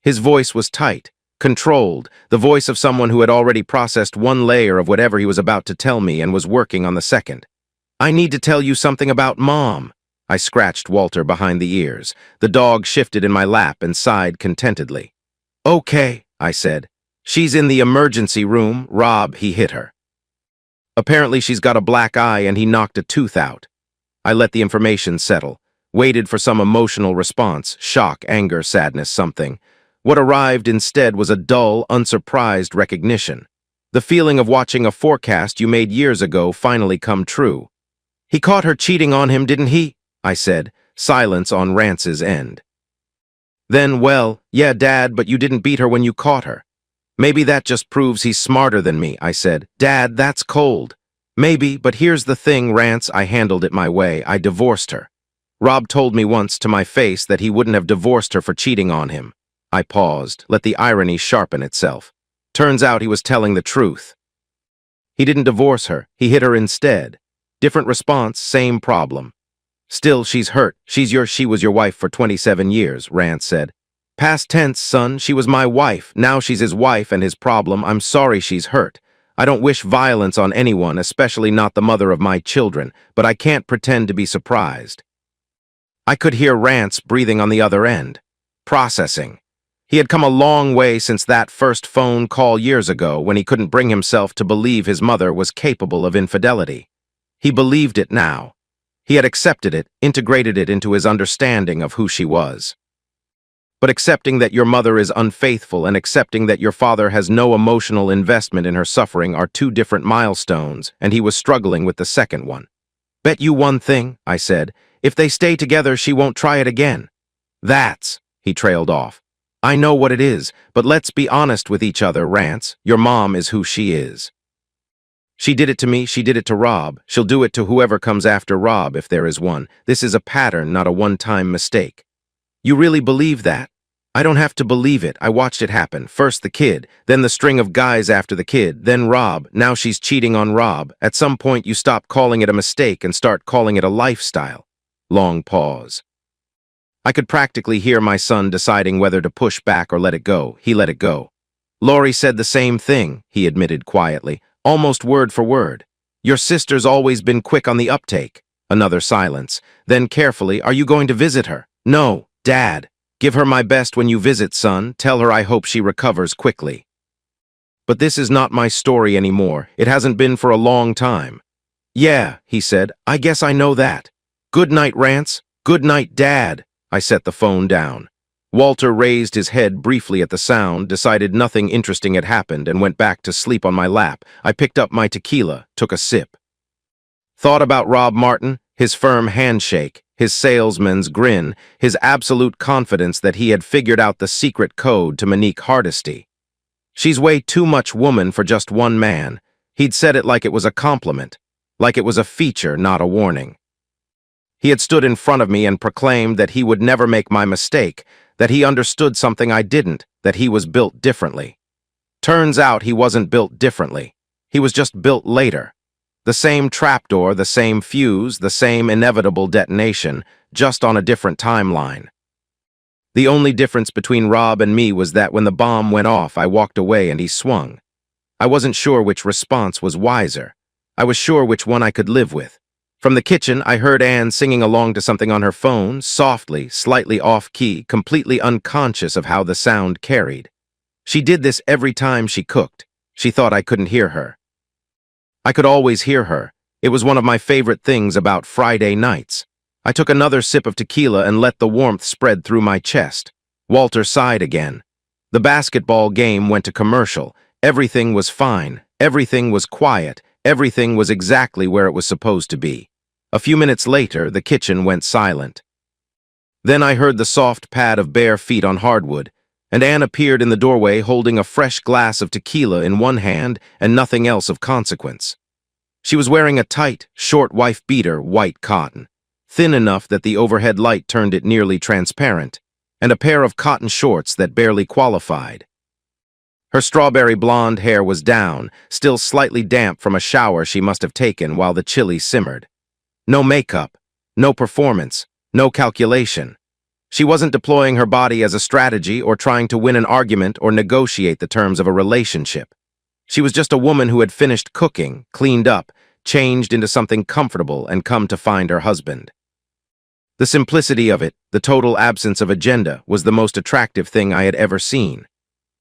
His voice was tight, controlled, the voice of someone who had already processed one layer of whatever he was about to tell me and was working on the second. "I need to tell you something about Mom." I scratched Walter behind the ears. The dog shifted in my lap and sighed contentedly. "Okay," I said. "She's in the emergency room. Rob, he hit her. Apparently she's got a black eye and he knocked a tooth out." I let the information settle, waited for some emotional response, shock, anger, sadness, something. What arrived instead was a dull, unsurprised recognition. The feeling of watching a forecast you made years ago finally come true. "He caught her cheating on him, didn't he?" I said, silence on Rance's end. "Then, well, yeah, Dad, but you didn't beat her when you caught her." "Maybe that just proves he's smarter than me," I said. "Dad, that's cold." "Maybe, but here's the thing, Rance, I handled it my way. I divorced her. Rob told me once to my face that he wouldn't have divorced her for cheating on him." I paused, let the irony sharpen itself. Turns out he was telling the truth. He didn't divorce her, he hit her instead. Different response, same problem. "Still, she's hurt. She was your wife for 27 years, Rance said. "Past tense, son, she was my wife. Now she's his wife and his problem. I'm sorry she's hurt. I don't wish violence on anyone, especially not the mother of my children, but I can't pretend to be surprised." I could hear Rance breathing on the other end. Processing. He had come a long way since that first phone call years ago when he couldn't bring himself to believe his mother was capable of infidelity. He believed it now. He had accepted it, integrated it into his understanding of who she was. But accepting that your mother is unfaithful and accepting that your father has no emotional investment in her suffering are two different milestones, and he was struggling with the second one. "Bet you one thing," I said, "if they stay together, she won't try it again." He trailed off. "I know what it is, but let's be honest with each other, Rance. Your mom is who she is. She did it to me, she did it to Rob. She'll do it to whoever comes after Rob if there is one. This is a pattern, not a one-time mistake." "You really believe that?" "I don't have to believe it. I watched it happen. First the kid, then the string of guys after the kid, then Rob. Now she's cheating on Rob. At some point you stop calling it a mistake and start calling it a lifestyle." Long pause. I could practically hear my son deciding whether to push back or let it go. He let it go. "Laurie said the same thing," he admitted quietly, almost word for word. "Your sister's always been quick on the uptake." Another silence. Then carefully, "Are you going to visit her?" "No, Dad. Give her my best when you visit, son. Tell her I hope she recovers quickly." But this is not my story anymore. It hasn't been for a long time. "Yeah," he said, "I guess I know that. Good night, Rance. Good night, Dad." I set the phone down. Walter raised his head briefly at the sound, decided nothing interesting had happened, and went back to sleep on my lap. I picked up my tequila, took a sip. Thought about Rob Martin, his firm handshake, his salesman's grin, his absolute confidence that he had figured out the secret code to Monique Hardesty. She's way too much woman for just one man. He'd said it like it was a compliment, like it was a feature, not a warning. He had stood in front of me and proclaimed that he would never make my mistake, that he understood something I didn't, that he was built differently. Turns out he wasn't built differently. He was just built later. The same trapdoor, the same fuse, the same inevitable detonation, just on a different timeline. The only difference between Rob and me was that when the bomb went off, I walked away and he swung. I wasn't sure which response was wiser. I was sure which one I could live with. From the kitchen, I heard Anne singing along to something on her phone, softly, slightly off-key, completely unconscious of how the sound carried. She did this every time she cooked. She thought I couldn't hear her. I could always hear her. It was one of my favorite things about Friday nights. I took another sip of tequila and let the warmth spread through my chest. Walter sighed again. The basketball game went to commercial. Everything was fine. Everything was quiet. Everything was exactly where it was supposed to be. A few minutes later, the kitchen went silent. Then I heard the soft pad of bare feet on hardwood, and Anne appeared in the doorway holding a fresh glass of tequila in one hand and nothing else of consequence. She was wearing a tight, short wife beater, white cotton, thin enough that the overhead light turned it nearly transparent, and a pair of cotton shorts that barely qualified. Her strawberry blonde hair was down, still slightly damp from a shower she must have taken while the chili simmered. No makeup, no performance, no calculation. She wasn't deploying her body as a strategy or trying to win an argument or negotiate the terms of a relationship. She was just a woman who had finished cooking, cleaned up, changed into something comfortable, and come to find her husband. The simplicity of it, the total absence of agenda, was the most attractive thing I had ever seen.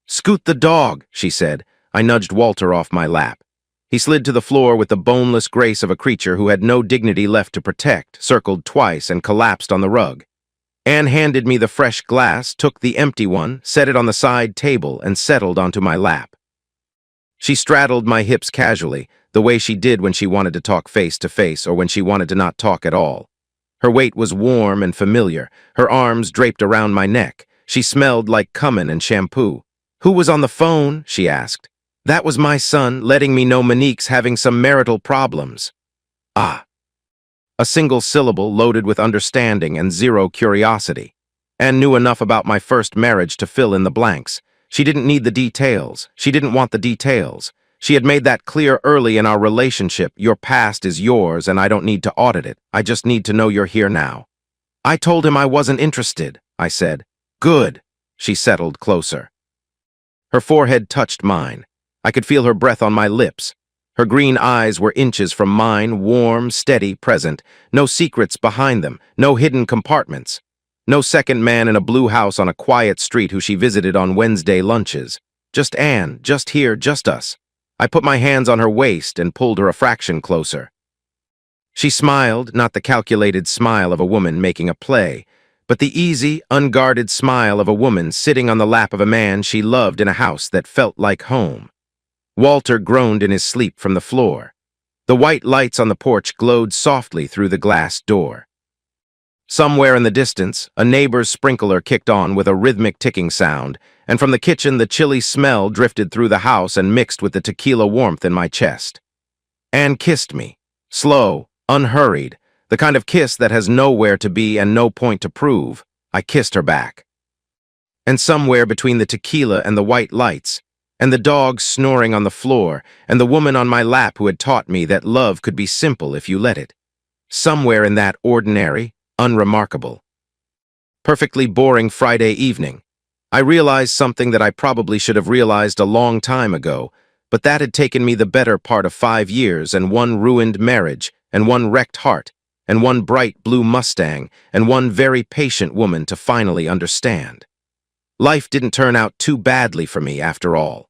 "Scoot the dog," she said. I nudged Walter off my lap. He slid to the floor with the boneless grace of a creature who had no dignity left to protect, circled twice, and collapsed on the rug. Anne handed me the fresh glass, took the empty one, set it on the side table, and settled onto my lap. She straddled my hips casually, the way she did when she wanted to talk face to face or when she wanted to not talk at all. Her weight was warm and familiar, her arms draped around my neck. She smelled like cumin and shampoo. "Who was on the phone?" she asked. "That was my son, letting me know Monique's having some marital problems." "Ah." A single syllable loaded with understanding and zero curiosity. Anne knew enough about my first marriage to fill in the blanks. She didn't need the details. She didn't want the details. She had made that clear early in our relationship. Your past is yours, and I don't need to audit it. I just need to know you're here now. I told him I wasn't interested, I said. Good. She settled closer. Her forehead touched mine. I could feel her breath on my lips. Her green eyes were inches from mine, warm, steady, present. No secrets behind them, no hidden compartments. No second man in a blue house on a quiet street who she visited on Wednesday lunches. Just Anne, just here, just us. I put my hands on her waist and pulled her a fraction closer. She smiled, not the calculated smile of a woman making a play, but the easy, unguarded smile of a woman sitting on the lap of a man she loved in a house that felt like home. Walter groaned in his sleep from the floor. The white lights on the porch glowed softly through the glass door. Somewhere in the distance, a neighbor's sprinkler kicked on with a rhythmic ticking sound, and from the kitchen the chilly smell drifted through the house and mixed with the tequila warmth in my chest. Anne kissed me, slow, unhurried, the kind of kiss that has nowhere to be and no point to prove. I kissed her back. And somewhere between the tequila and the white lights, and the dog snoring on the floor, and the woman on my lap who had taught me that love could be simple if you let it, somewhere in that ordinary, unremarkable, perfectly boring Friday evening, I realized something that I probably should have realized a long time ago, but that had taken me the better part of 5 years and one ruined marriage, and one wrecked heart, and one bright blue Mustang, and one very patient woman to finally understand. Life didn't turn out too badly for me after all.